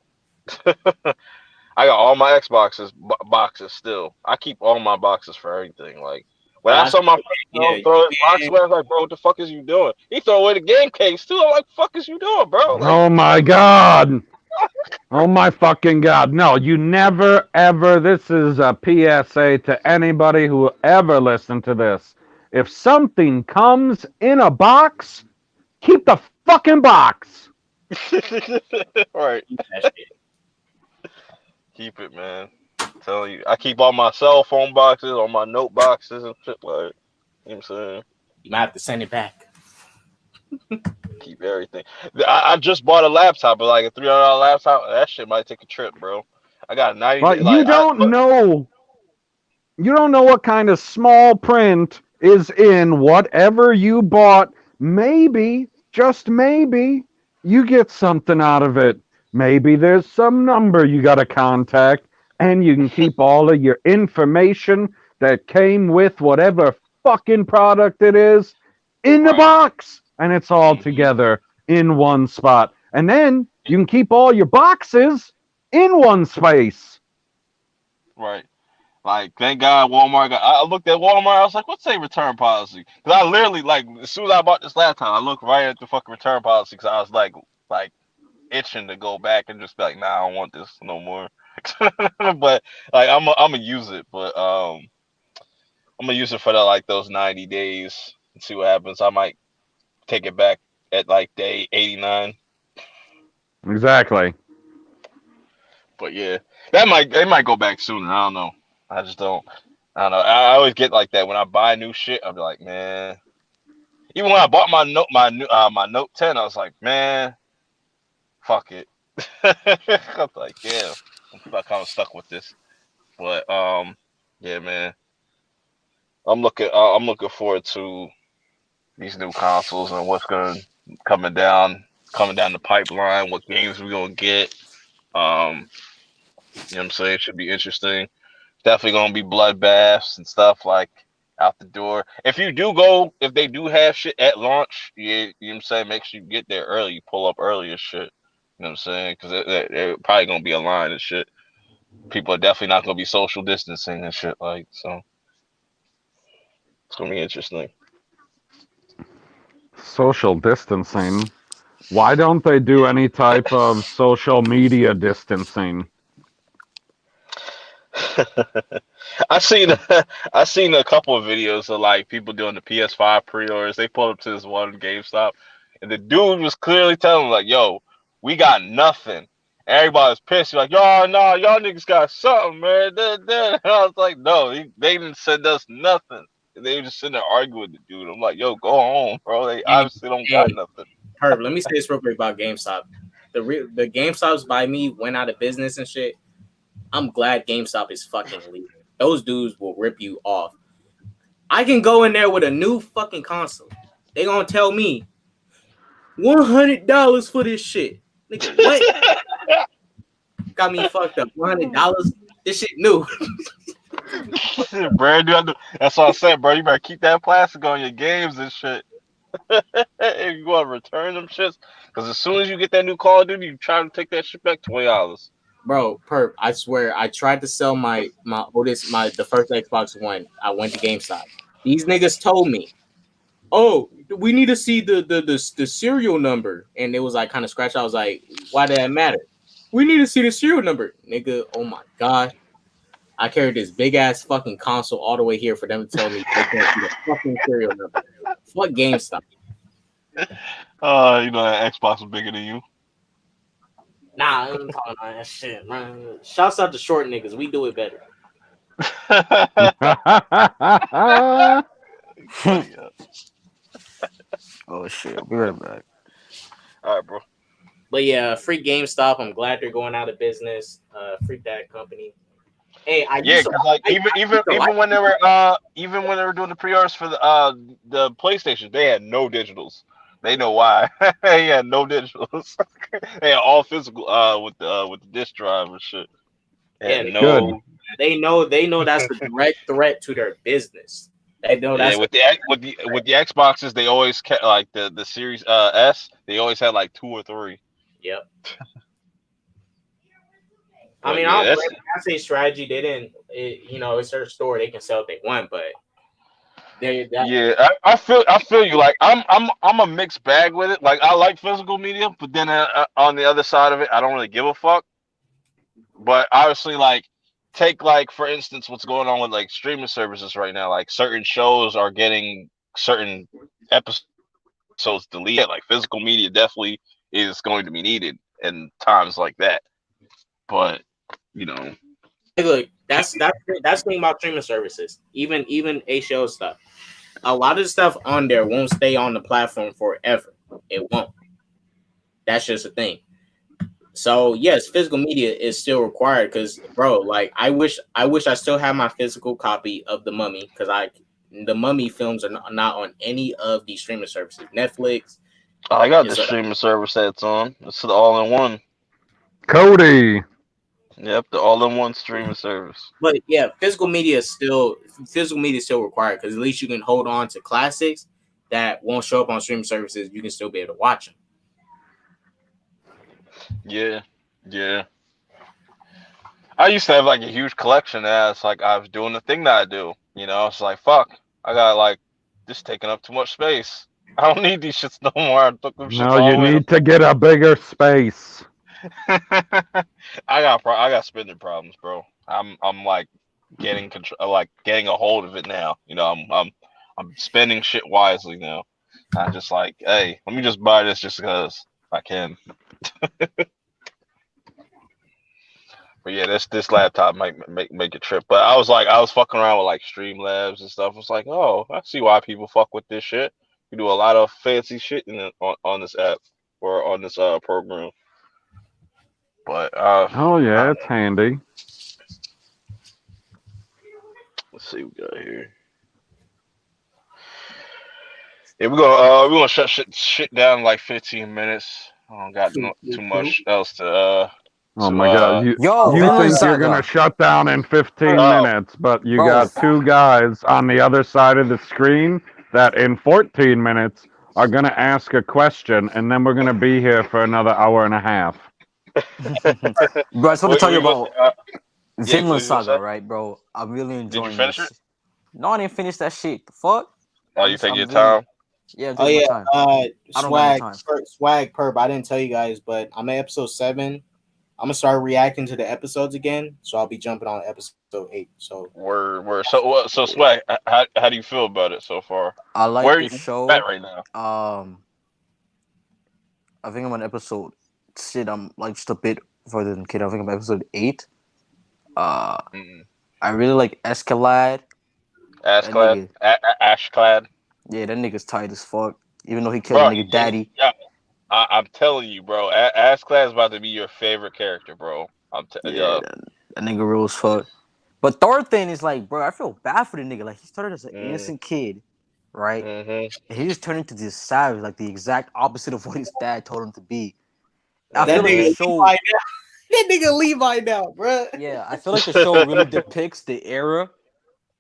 I got all my Xboxes boxes still. I keep all my boxes for everything. Like when I saw my friend throw his box away, I was like, bro, what the fuck is you doing? He throw away the game case too. I'm like, fuck is you doing, bro? Like, oh my god. Oh my fucking god. No, you never ever, this is a PSA to anybody who ever listened to this. If something comes in a box, keep the fucking box. Right. Keep it, man. I'm telling you. I keep all my cell phone boxes, all my note boxes and shit like that. You know what I'm saying? You might have to send it back. Keep everything. I just bought a laptop, but like a $300 laptop. That shit might take a trip, bro. I got 90 But days. Like you don't know what kind of small print is in whatever you bought. Maybe, just maybe, you get something out of it. Maybe there's some number you got to contact, and you can keep all of your information that came with whatever fucking product it is in the right. box, and it's all Mhm. together in one spot. And then you can keep all your boxes in one space. Right. Like, thank God Walmart got. I looked at Walmart. I was like, "What's their return policy?" Because I literally, like, as soon as I bought this laptop, I looked right at the fucking return policy because I was like itching to go back and just be like, "Nah, I don't want this no more." But like, I'm gonna use it, but I'm gonna use it for those 90 days and see what happens. I might take it back at like day 89. Exactly. But yeah, they might go back sooner. I don't know. I just don't. I don't know. I always get like that when I buy new shit. I'm like, man. Even when I bought my Note 10, I was like, man, fuck it. I was like, yeah, I'm kind of stuck with this. But yeah, man, I'm looking forward to these new consoles and what's going coming down coming down the pipeline. What games we're gonna get. You know what I'm saying? It should be interesting. Definitely gonna be bloodbaths and stuff like out the door. If you do go, if they do have shit at launch, you know what I'm saying, make sure you get there early. You pull up early and shit. You know what I'm saying? Because they're probably gonna be a line and shit. People are definitely not gonna be social distancing and shit like so. It's gonna be interesting. Social distancing. Why don't they do any type of social media distancing? I seen I seen a couple of videos of like people doing the PS5 pre-orders. They pulled up to this one GameStop, and the dude was clearly telling them like, "Yo, we got nothing." Everybody was pissed. Like, "Yo, no, y'all niggas got something, man." And I was like, "No, they didn't send us nothing." They were just sitting there arguing with the dude. I'm like, "Yo, go home, bro. They Hey, obviously don't got hey, nothing." Herb, let me say this real quick about GameStop. The GameStops by me went out of business and shit. I'm glad GameStop is fucking leaving. Those dudes will rip you off. I can go in there with a new fucking console. They gonna tell me $100 for this shit. Nigga, what? Got me fucked up. $100? This shit new. Brand new. That's what I said, bro. You better keep that plastic on your games and shit. If you want to return them shits, because as soon as you get that new Call of Duty, you try to take that shit back $20. Bro, Perp, I swear, I tried to sell the first Xbox One. I went to GameStop. These niggas told me, "Oh, we need to see the serial number," and it was like kind of scratched. I was like, "Why did that matter?" We need to see the serial number, nigga. Oh my god, I carried this big ass fucking console all the way here for them to tell me they can't see the fucking serial number. Fuck GameStop. You know that Xbox was bigger than you. Nah, I'm talking about that shit, man. Shouts out to short niggas. We do it better. Funny, yeah. Oh shit, I'll be right back. All right, bro. But yeah, free GameStop. I'm glad they're going out of business. Freak that company. Hey, Yeah, because like even when they were doing the pre-orders for the PlayStation, they had no digitals. They know why. They had no digitals. They had all physical with the disc drive and shit. They yeah, had Good. no. they know that's a direct threat to their business. They know Yeah, that's with the Xboxes, they always kept like the Series S. They always had like two or three. yep. I But mean, I yeah, don't that's blame say strategy. They didn't, it's their store. They can sell what they want, but yeah. I feel you. Like I'm a mixed bag with it. Like I like physical media, but then on the other side of it, I don't really give a fuck. But obviously, like take like for instance, what's going on with like streaming services right now. Like certain shows are getting certain episodes deleted. Like physical media definitely is going to be needed in times like that. But you know, hey, look. That's the thing about streaming services. Even HBO stuff. A lot of the stuff on there won't stay on the platform forever. It won't. That's just a thing. So yes, physical media is still required because, bro, like I wish I still had my physical copy of The Mummy because the Mummy films are not on any of these streaming services. Netflix. I got the It's streaming service that's on. It's the all-in-one. Cody. Yep, the all-in-one streaming service. But yeah, physical media is still required because at least you can hold on to classics that won't show up on streaming services. You can still be able to watch them. Yeah, yeah. I used to have like a huge collection as like I was doing the thing that I do. You know, it's like fuck, I got like this taking up too much space. I don't need these shits no more. I took them shits No, all you the way. need to get a bigger space. I got spending problems, bro. I'm like getting control, like getting a hold of it now. You know, I'm spending shit wisely now. I just like, hey, let me just buy this just because I can. But yeah, this laptop might make a trip. But I was fucking around with like Streamlabs and stuff. I was like, oh, I see why people fuck with this shit. You do a lot of fancy shit on this app or on this program. But Oh yeah, it's handy. let's see what we got here. Yeah, we're gonna shut shit down in like 15 minutes. I don't got too much else to Oh my god, you Yo, you Vinland think you're Saga. gonna shut down in 15 Oh. minutes, but you Bro. got two guys on the other side of the screen that in 14 minutes are gonna ask a question, and then we're gonna be here for another hour and a half. Bro, I just want to tell you What about yeah, Vinland what you gonna Saga, say? right, bro? I'm really Did you enjoying finish this. it? No, I didn't finish that shit. The fuck? Oh, you take I'm your really, time. yeah, I'm Oh taking yeah, my time. I don't mind my time. swag perp. I didn't tell you guys, but I'm at episode 7. I'm gonna start reacting to the episodes again, so I'll be jumping on episode 8. So Word. So Swag, how do you feel about it so far? I like Where are the you show. at right now? I think I'm on episode shit. I'm like just a bit further than kid. I think I'm episode 8. Uh, Mm-mm. I really like Escalade. That Ashclad, nigga, Ashclad, yeah, that nigga's tight as fuck. Even though he killed a bro. nigga daddy. Yeah, I'm telling you, bro. Ashclad is about to be your favorite character, bro. Yeah, that nigga real as fuck. But Thorfinn is like, bro, I feel bad for the nigga. Like he started as an innocent kid, right? Mm-hmm. And he just turned into this savage, like the exact opposite of what his dad told him to be. I that feel like the nigga show, Levi now. That nigga Levi now, bro. yeah, I feel like the show really depicts the era,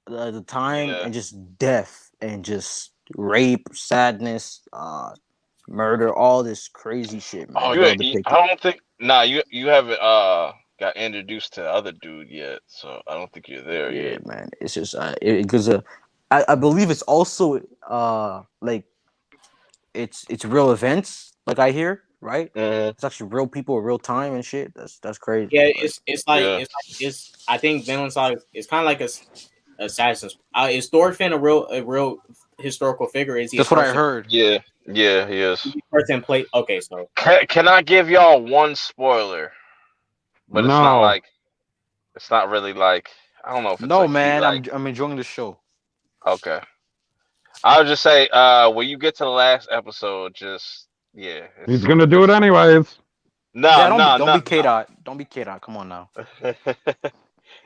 the time, Yeah. and just death and just rape, sadness, murder, all this crazy shit, man. Oh, It's well I depicted. don't think. Nah, you haven't got introduced to the other dude yet, so I don't think you're there Yeah, yet. man. It's just because I believe it's also like it's real events, like I hear, right? Mm-hmm. It's actually real people, real time and shit. That's crazy. Yeah, Like, it's I think Vinland Saga is kind of like a Assassin's. Is Thorfinn a real historical figure? Is he that's a what I person? heard. Yeah, he is. Person play. Okay, so Can I give y'all one spoiler? But No. it's not really like I don't know if it's No, like man, like I'm enjoying the show. okay. I would just say when you get to the last episode, just yeah. He's gonna do it anyways. Yeah, Nah. don't be K dot. Don't be K dot. Come on now.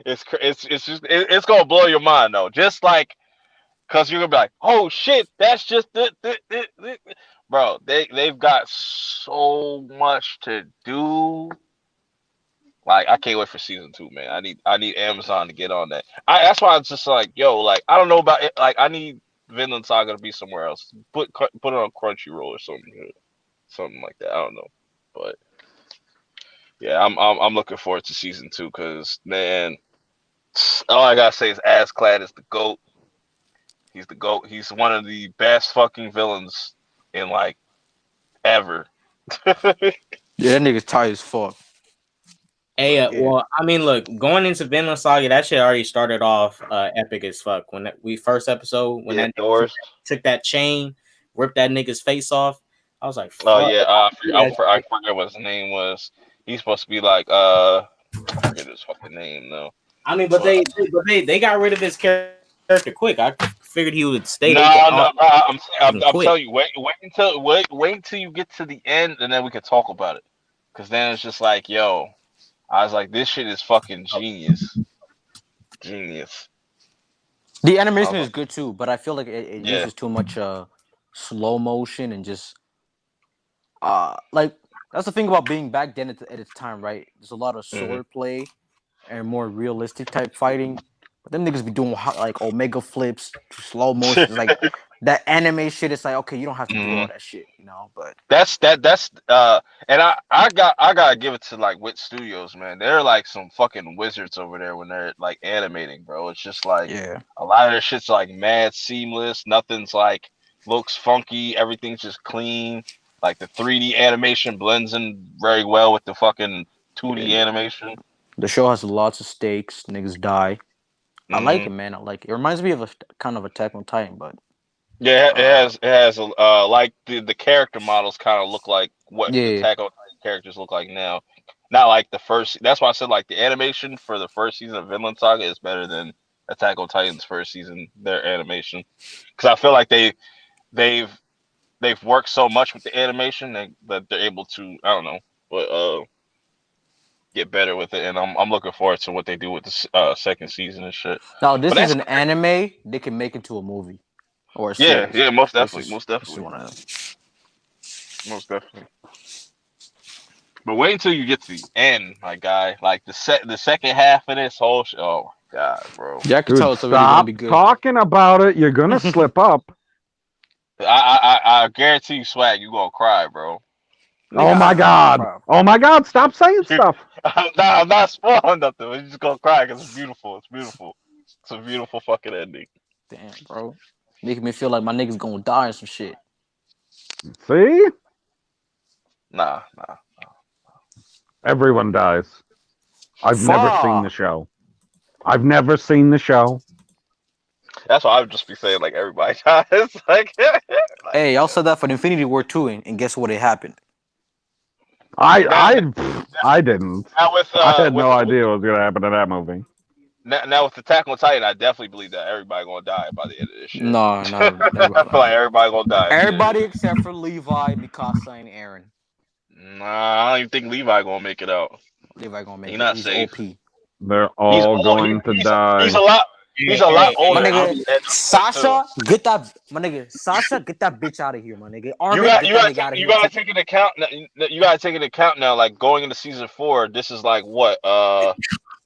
It's gonna blow your mind though. Just like because you're gonna be like, oh shit, that's just bro. They've got so much to do. Like I can't wait for season 2, man. I need Amazon to get on that. That's why it's just like, yo, like I don't know about it. Like I need Vinland Saga to be somewhere else. Put it on Crunchyroll or something like that. I don't know, but yeah, I'm looking forward to season 2 because man, all I gotta say is Asclad is the GOAT. He's the GOAT. He's one of the best fucking villains in like ever. Yeah, that nigga's tight as fuck. hey, Yeah. well, I mean, look, going into Vinland Saga, that shit already started off epic as fuck. When we first episode, when that Doors. took that chain, ripped that nigga's face off, I was like, Oh fuck. yeah, I forget what his name was. He's supposed to be like I forget his fucking name though. I mean, but they got rid of his character quick. I figured he would stay. No, no, bro. I'm quit. telling you, wait until you get to the end, and then we can talk about it. Cause then it's just like, yo, I was like, this shit is fucking genius. Genius. The I animation was is like, good too, but I feel like it yeah. uses too much slow motion and just like that's the thing about being back then at its time, right? There's a lot of sword play and more realistic type fighting. But them niggas be doing like omega flips, slow motion. It's like that anime shit. It's like okay, you don't have to do all Mhm. that shit, you know. But That's and I gotta give it to like Wit Studios, man. They're like some fucking wizards over there when they're like animating, bro. It's just like yeah, a lot of their shit's like mad seamless. Nothing's like looks funky. Everything's just clean. Like the 3D animation blends in very well with the fucking 2D yeah. animation. The show has lots of stakes. Niggas die. I like it, Hmm. man. I like it. It reminds me of a kind of Attack on Titan, but Yeah, uh, it has a like the character models kind of look like what the yeah, Attack on Titan characters look like now. Not like the first. That's why I said like the animation for the first season of Vinland Saga is better than Attack on Titan's first season. Their animation, because I feel like they've they've worked so much with the animation that they're able to I don't know, but get better with it. And I'm looking forward to what they do with the second season and shit. now But this is that's an anime they can make into a movie or a yeah, series. yeah, most This definitely, is most this is definitely, one of them. most definitely. But wait until you get to the end, my guy. Like the second half of this whole show. Oh my god, bro. Yeah, I can tell Dude, it's already gonna stop be good. talking about it. You're gonna slip up. I guarantee you, Swag, you gonna cry, bro. Nigga, Oh my I'm not god. proud. Oh my god, stop saying stuff. I'm not spoiling nothing. You're just gonna cry because it's beautiful. It's beautiful. It's a beautiful fucking ending. Damn, bro. Making me feel like my niggas gonna die or some shit. See? Nah, nah. Everyone dies. I've never seen the Fuck. show. I've never seen the show. That's why I would just be saying like everybody dies. Like, like Hey, y'all said that for the Infinity War 2, and guess what? It happened. now, I didn't. now with I had no idea what was gonna happen in that movie. now with Attack on Titan, I definitely believe that everybody gonna die by the end of this shit. No, not I everybody feel gonna like die. everybody gonna die at the end. Everybody except for Levi, Mikasa, and Aaron. Nah, I don't even think Levi gonna make it out. Levi gonna He make it. not He's safe. OP. They're He's all old. going to He's die. a lot. He's a lot My older nigga, at this point too. Sasha, get that my nigga. Sasha, get that bitch out of here, my nigga. You Armin, got get that nigga out of you here gotta too. take into account. You gotta take into account now. Like going into season 4, this is like what?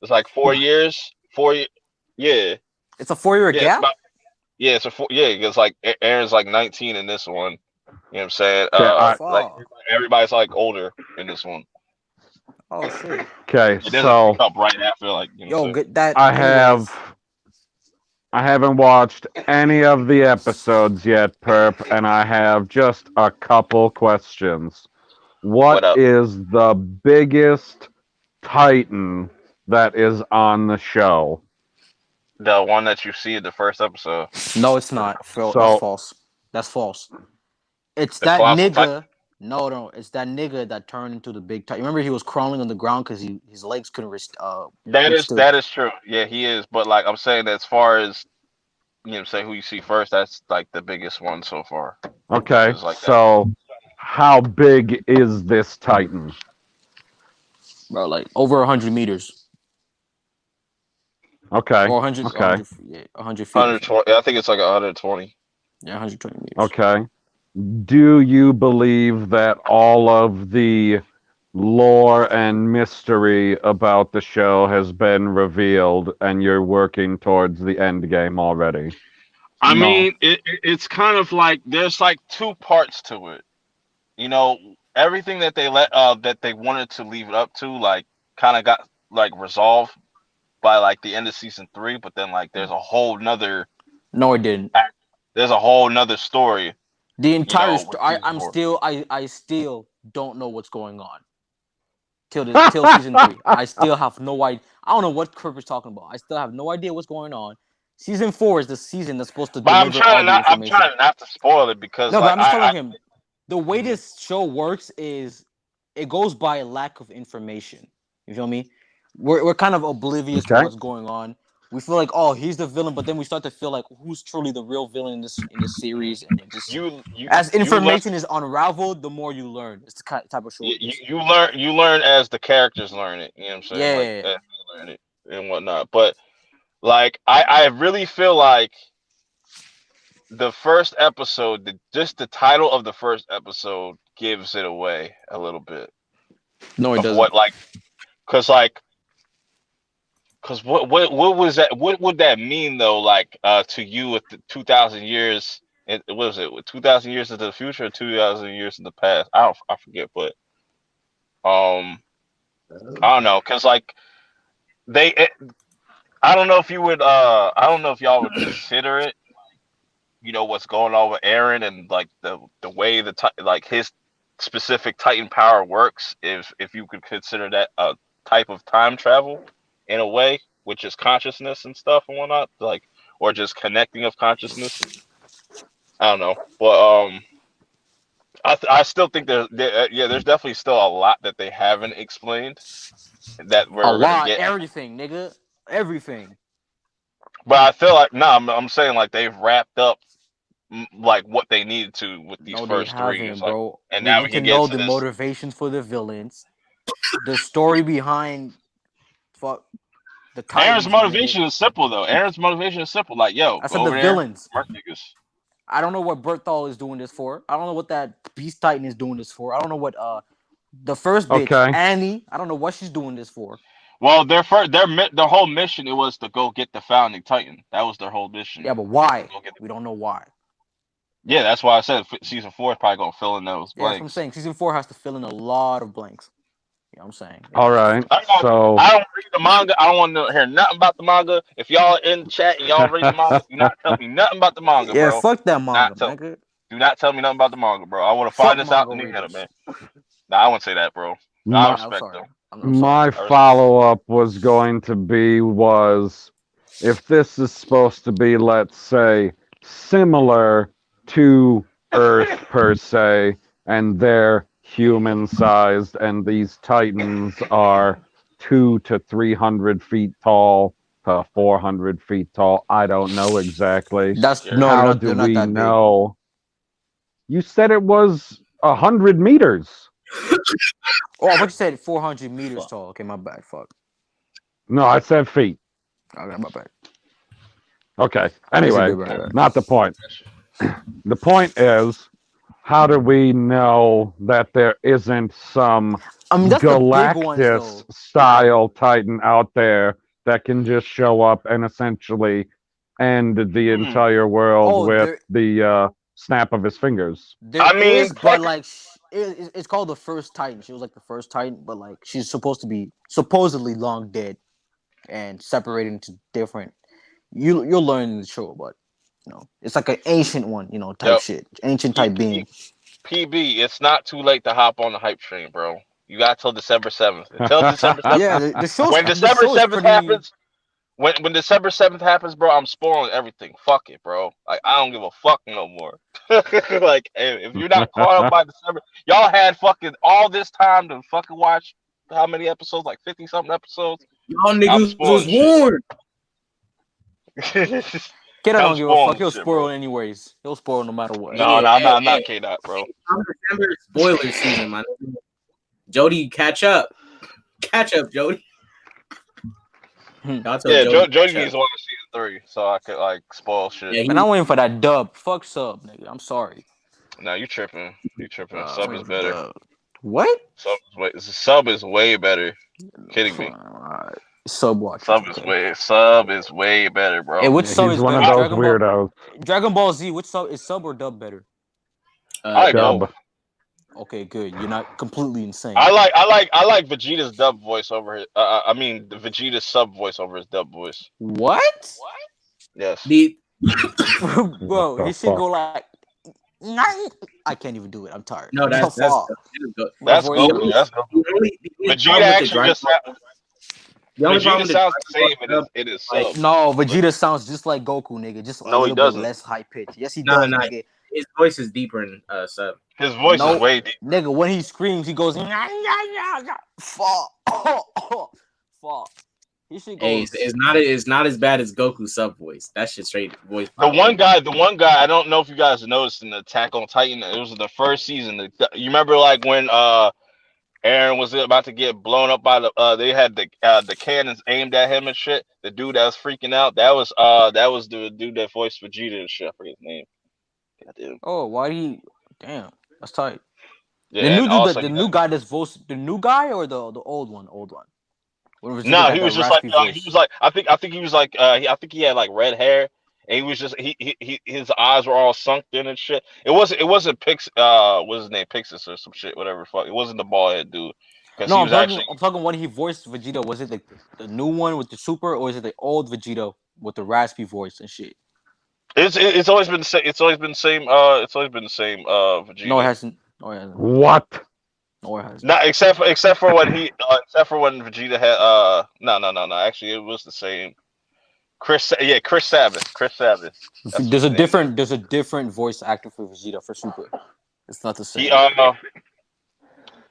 It's like 4 years. Yeah, It's a 4-year yeah. It's gap. about yeah. It's a four, yeah. It's like Aaron's like 19 in this one. You know what I'm saying? Okay, Like Fuck. everybody's like older in this one. Oh shit. It doesn't pick so up right after like you know. Yo, What I'm saying? get that. I Anyways, haven't watched any of the episodes yet, Perp, and I have just a couple questions. What What up? is the biggest Titan that is on the show? The one that you see in the first episode, no, it's not. Phil, that's So, false. That's false. It's the that colossal Titan. nigga. No, it's that nigga that turned into the big Titan. Remember, he was crawling on the ground because his legs couldn't withstood. That is true. Yeah, he is. But like I'm saying, as far as you know, say who you see first, that's like the biggest one so far. okay, Is like that. so how big is this Titan? Bro, like over 100 meters Okay, or 100, okay, 100, yeah, 100 feet. I think. 120. I think it's like 120. Yeah, 120 meters. okay. Do you believe that all of the lore and mystery about the show has been revealed and you're working towards the end game already? I No. mean, it's kind of like there's like two parts to it. You know, everything that that they wanted to leave it up to, like, kind of got like resolved by like the end of season 3. But then like No, it didn't. there's a whole nother story. The entire With story. season 4. I still don't know what's going on till season 3. I still have no idea. I don't know what Purp is talking about. I still have no idea what's going on. Season 4 is the season that's supposed to But deliver all the I'm information. trying not to spoil it because No, but like I'm just telling him the way Mhm. this show works is it goes by lack of information. You feel me? We're kind of oblivious to Okay. what's going on. We feel like, oh, he's the villain, but then we start to feel like who's truly the real villain in this series, and it just as information is unraveled, the more you learn. It's the type of show. You learn as the characters learn it. You know what I'm saying? Yeah. Like as you learn it and whatnot. But like I really feel like the first episode, just the title of the first episode gives it away a little bit. No, it of doesn't. What like, cause what was that? What would that mean though? Like to you with the 2,000 years? What was it? 2,000 years into the future, or 2,000 years in the past? I forget, but I don't know, cause like I don't know if you would. I don't know if y'all would consider it. You know what's going on with Aaron and like the way like his specific Titan power works. If you could consider that a type of time travel in a way, which is consciousness and stuff and whatnot, like or just connecting of consciousness. I don't know, but I still think there's definitely still a lot that they haven't explained that we're gonna get. Everything, nigga, everything. But I feel like I'm saying like they've wrapped up like what they needed to with these first three, bro. And now we can know get to the this. motivations for the villains, the story behind the Titans. Aaron's motivation is simple though. Aaron's motivation is simple. Like, yo, I said the villains. Niggas. I don't know what Berthal is doing this for. I don't know what that Beast Titan is doing this for. I don't know what the first bitch Annie. I don't know what she's doing this for. Well, their whole mission it was to go get the founding Titan. That was their whole mission. Yeah, but why? We don't know why. Yeah, that's why I said season 4 is probably gonna fill in those blanks. Yeah, that's what I'm saying. Season 4 has to fill in a lot of blanks. You know what I'm saying? All right. So I don't read the manga. I don't want to hear nothing about the manga. If y'all in chat and y'all read the manga, do not tell me nothing about the manga, bro. Yeah, fuck that manga, nigga. Do not tell me nothing about the manga, bro. I want to find this out in the internet, man. Nah, I wouldn't say that, bro. I respect them. My follow-up was going to be if this is supposed to be, let's say, similar to Earth per se, and they're human-sized, and these Titans are 200 to 300 feet tall to 400 feet tall. I don't know exactly. How do we know? You said it was 100 meters. Oh, I thought you said 400 meters tall. Okay, my bad. Fuck. No, I said feet. Okay, my bad. Okay. Anyway, not the point. The point is, how do we know that there isn't some Galactus-style Titan out there that can just show up and essentially end the entire world with the snap of his fingers? But like, it's called the first Titan. She was like the first Titan, but like she's supposed to be supposedly long dead and separated into different. You'll learn in the show, but it's like an ancient one, type shit, ancient type being. PB, it's not too late to hop on the hype train, bro. You got till December 7th. Until December 7th. Yeah, the show. When December 7th happens, when December 7th happens, bro, I'm spoiling everything. Fuck it, bro. Like I don't give a fuck no more. Like if you're not caught up by December, y'all had fucking all this time to fucking watch how many episodes? Like 50 something episodes. Y'all niggas was warned. Kid, I don't give a fuck. He'll spoil anyways. He'll spoil no matter what. No, I'm not K-Dot, bro. December spoiler season, man. Jody, catch up. Catch up, Jody. Yeah, Jody needs to watch season 3 so I could like spoil shit. Yeah, I'm waiting for that dub. Fuck sub, nigga. I'm sorry. No, you tripping. You tripping. Sub is better. What? Sub is way better. Kidding me. Sub watch. Sub is way better, bro. Hey, which sub is one better? of those weirdos. Dragon Ball Z. Which sub is sub or dub better? I like both. Okay, good. You're not completely insane. I like Vegeta's dub voice over his. The Vegeta's sub voice over his dub voice. What? Yes. Bro, his shit go like. I can't even do it. I'm tired. No, that's Goku. Vegeta actually just. Vegeta sounds the same. It is sub. No, Vegeta sounds just like Goku, nigga. Just a little bit less high pitch. Yes, he does. Nigga. His voice is deeper in sub. His voice is way deeper. Nigga, when he screams, he goes fuck. Fuck. His shit Hey, goes. it's not as bad as Goku's sub voice. That shit straight voice. The one guy, I don't know if you guys noticed in the Attack on Titan, it was the first season. You remember like when Aaron was about to get blown up by they had the cannons aimed at him and shit. The dude that was freaking out, that was the dude that voiced Vegeta and shit. I forget his name. Goddamn. Oh, why he? Damn, that's tight. Yeah, The new and dude, also the new guy that's voiced the new guy or the old one, When Vegeta no, got he that was just like raspy voice. he was like I think he was like I think he had like red hair and he was just his eyes were all sunk in and shit. It wasn't Pix what's his name, Pixis or some shit, whatever the fuck. It wasn't the bald head dude because No, he was actually I'm talking when he voiced Vegeta. Was it the new one with the super, or is it the old Vegeta with the raspy voice and shit? it's always been the same. It's always been the same. It's always been the same. Vegeta. No, it hasn't. No, it hasn't. What? No, it hasn't. Not except for when except for when Vegeta had no. Actually, it was the same. Chris Sabbath. Chris Sabbath. That's There's a his name. different voice actor for Vegeta for Super. It's not the same. He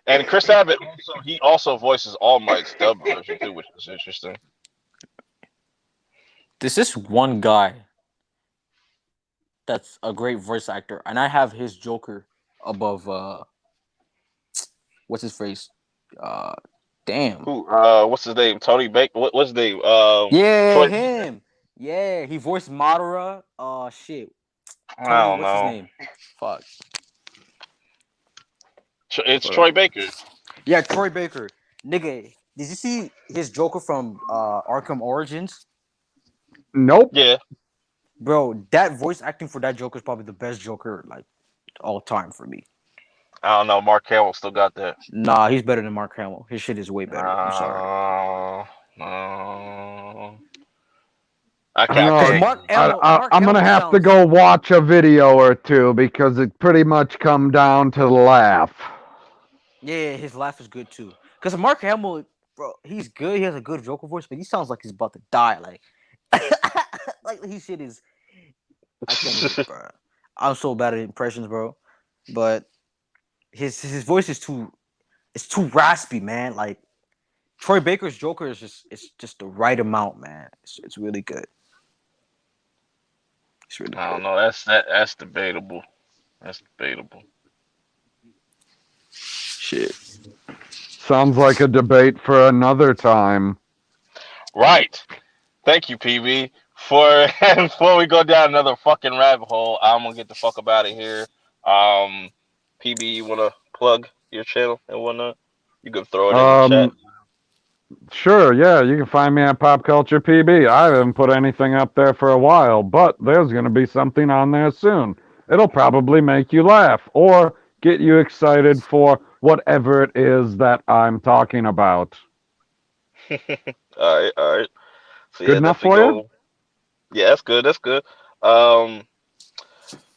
and Chris Abbott also voices All Might's dub version too, which is interesting. There's this one guy that's a great voice actor, and I have his Joker above what's his face? Damn. Who? What's his name? Tony Baker. What's his name? Yeah, Troy. him. Yeah, he voiced Madara. Shit. I don't What's know. his name? Fuck. It's Troy Baker. Yeah, Troy Baker. Nigga, did you see his Joker from Arkham Origins? Nope. Yeah. Bro, that voice acting for that Joker is probably the best Joker like all time for me. I don't know. Mark Hamill still got that. Nah, he's better than Mark Hamill. His shit is way better. I'm sorry. No. I I don't can't. know. Mark I'm gonna Hamill have to sounds- go watch a video or two because it pretty much come down to the laugh. Yeah, his laugh is good too. Because Mark Hamill, bro, he's good. He has a good vocal voice, but he sounds like he's about to die. Like, like his shit is. I can't even, bro. I'm so bad at impressions, bro. But his voice is too raspy, man. Like Troy Baker's Joker is just the right amount, man. It's really good. It's really I don't good. know. That's debatable. That's debatable. Shit. Sounds like a debate for another time. Right. Thank you, PB. Before we go down another fucking rabbit hole, I'm gonna get the fuck up out of here. PB, you wanna plug your channel and whatnot? You can throw it in the chat. Sure, yeah, you can find me at Pop Culture PB. I haven't put anything up there for a while, but there's going to be something on there soon. It'll probably make you laugh or get you excited for whatever it is that I'm talking about. All right. So Good enough for you? Yeah, that's good. That's good.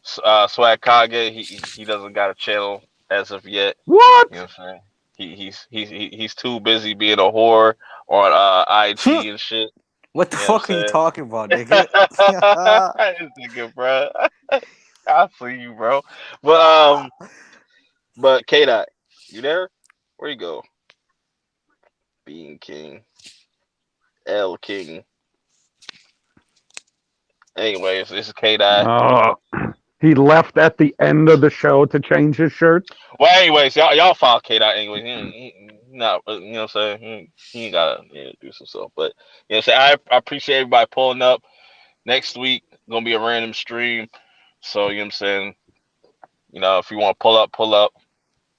Swag Kage, he doesn't got a channel as of yet. What? You know what I'm saying? He's too busy being a whore on IG and shit. What the You know what fuck I'm are you saying? talking about, nigga? This nigga, bro. I see you, bro. But K Dot, you there? Where you go? Being King, L King. Anyways, this is K Dot. He left at the end of the show to change his shirt. Well, anyways, y'all follow K Dot anyway. He not, you know what I'm saying? He ain't gotta do some stuff. But you know what I'm saying? I appreciate everybody pulling up. Next week gonna be a random stream. So you know what I'm saying? You know, if you want to pull up, pull up.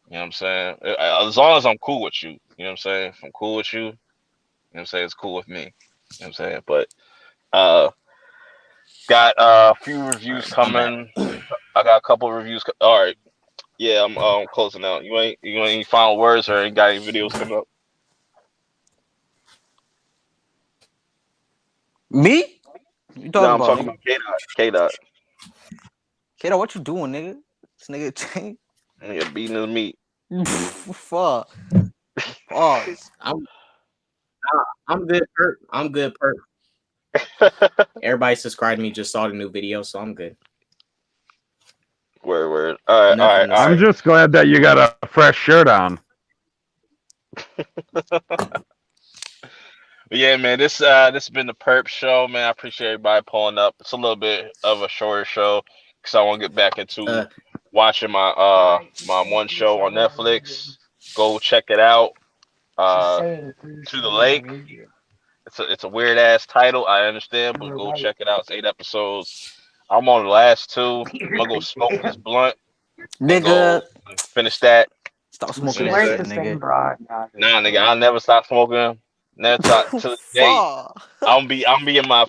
You know what I'm saying? As long as I'm cool with you. You know what I'm saying? If I'm cool with you, you know what I'm saying? It's cool with me. You know what I'm saying? But got a few reviews coming. I got a couple of reviews. All right. Yeah, I'm closing out. You ain't any final words or ain't got any videos coming up? Me? You talking No, I'm about, talking nigga? about K Dot. Kiddo, what you doing, nigga? This nigga Yeah, beating the meat. fuck. Pause. I'm good, Purp. I'm good, Purp. Everybody subscribed to me, just saw the new video, so I'm good. Word. All right. I'm just glad that you got a fresh shirt on. But yeah, man, this has been the Perp show, man. I appreciate everybody pulling up. It's a little bit of a shorter show because I want to get back into Uh, watching my my one show on Netflix. Go check it out. To the Lake. It's a weird ass title, I understand, but go check it out. It's 8 episodes. I'm on the last two. I'm gonna go smoke this blunt and Nigga, go finish that. stop You smoking know what I'm that saying? shit, nigga. Nah, nigga, I'll never stop smoking. Never stop to this day. Fuck. I'm be in my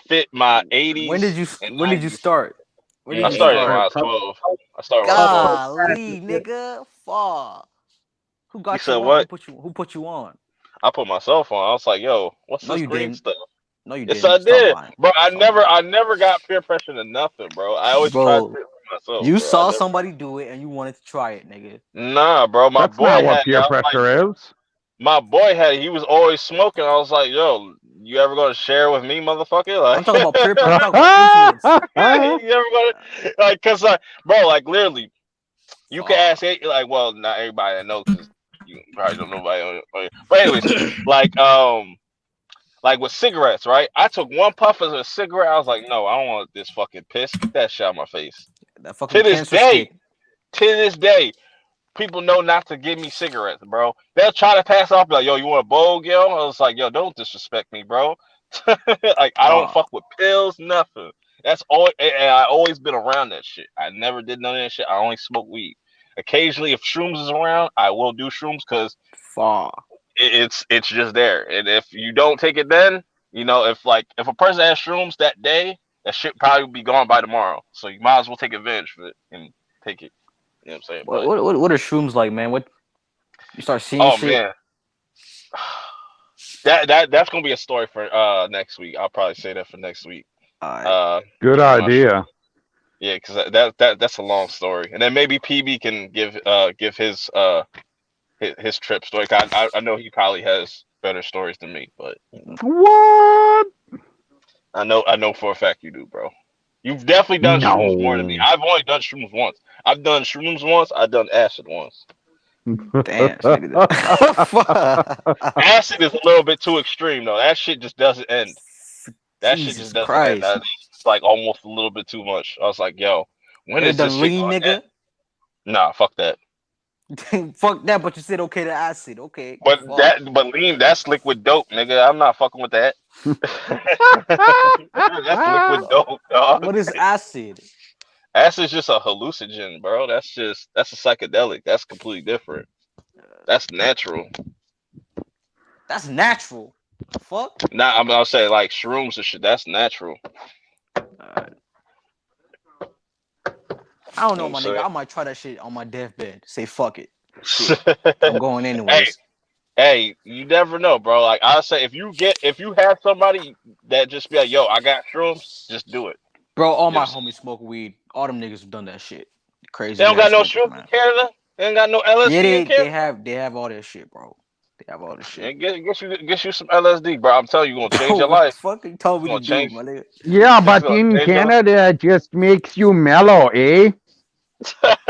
When 80s did you and when did you 90s. start? When did I you hey, started when start? I was Perp, 12. I started when I was 12. Golly, nigga. Fuck. Who You got said you on? what? Who put you on? I put myself on. I was like, yo, what's No, this you green didn't. stuff? No, you Yes, I didn't. Stop did. lying. Bro, Stop lying. I never got peer pressure to nothing, bro. I always tried Bro, shit for myself, you bro. I saw never. somebody do it and you wanted to try it, nigga. Nah, bro. My That's not boy what had it. peer I was like, pressure is. my boy had it. He was always smoking. I was like, yo, you ever gonna share with me, motherfucker? I'm Like, talking about peer. I'm talking about influence. you ever gonna like, cause like, bro, like literally, you can ask Fuck. it, like, well, not everybody that knows, cause you probably don't know nobody But anyways, like, like with cigarettes, right? I took one puff as a cigarette. I was like, no, I don't want this fucking piss. Get that shit out of my face. That fucking To this cancer day, stick. to this day, people know not to give me cigarettes, bro. They'll try to pass off, like, yo, you want a bowl, yo? I was like, yo, don't disrespect me, bro. Like, I don't Fuck. fuck with pills, nothing. That's all, and I always been around that shit. I never did none of that shit. I only smoke weed. Occasionally, if shrooms is around, I will do shrooms because Fuck. it's just there. And if you don't take it, then if a person has shrooms that day, that shit probably be gone by tomorrow. So you might as well take advantage of it and take it. You know what I'm saying? But What are shrooms like, man? What you start seeing oh shit? man, that's gonna be a story for next week. I'll probably say that for next week. Alright. Good My shroom. idea. Yeah, because that's a long story, and then maybe PB can give his trip story. 'Cause I know he probably has better stories than me, but What? I know for a fact you do, bro. You've definitely done shrooms more than me. No. I've only done shrooms once. I've done shrooms once. I've done acid once. Damn, this nigga. Fuck. Acid is a little bit too extreme though. That shit just doesn't end. That shit just Jesus doesn't end. Christ. It's like almost a little bit too much. I was like, yo, when You ever is this done shit lean, gonna end? nigga? Nah, fuck that. Fuck that, but you said okay to acid. Okay. But Fuck. lean, that's liquid dope, nigga. I'm not fucking with that. That's liquid dope, dog. What is acid? Acid's just a hallucinogen, bro. That's a psychedelic. That's completely different. That's natural. That's natural. The fuck? Nah, I'll say like shrooms and shit. That's natural. Alright. I don't You know know, what my I'm nigga. saying? I might try that shit on my deathbed. Say fuck it. Shit. I'm going Hey, anyways. hey, you never know, bro. Like I say, if you have somebody that just be like, yo, I got shrooms, just do it. Bro, all You know my what I'm saying? homies smoke weed. All them niggas have done that shit. They Crazy don't got ass no niggas, shrooms in man. Canada. They ain't got no Yeah, LSD in Canada. they have all that shit, bro. They have all this shit. And get you some LSD, bro. I'm telling you, you're gonna change Bro, your what the life. fuck you told It's me to gonna do, change. my nigga? Yeah, It's but gonna in change your Canada, it just makes you mellow, eh?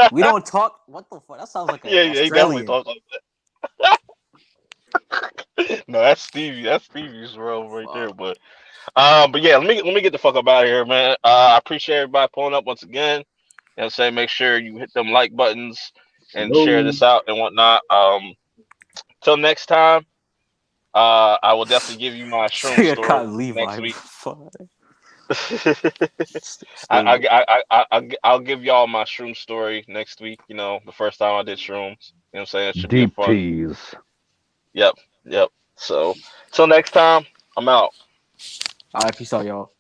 We don't talk. What the fuck? That sounds like an Yeah, he definitely Australian. talks like that. No, that's Stevie. That's Stevie's role right there. Fuck. But yeah, let me get the fuck up out of here, man. I appreciate everybody pulling up once again. You know what I'm saying? Make sure you hit them like buttons and share Hello. this out and whatnot. Till next time, I will definitely give you my shroom Say I story can't next Levi. week. Fuck. I, Stupid. I'll give y'all my shroom story next week. You know, the first time I did shrooms. You know what I'm saying? It should be a Deep fun. tease. Yep, yep. So, till next time, I'm out. Alright, peace out, y'all.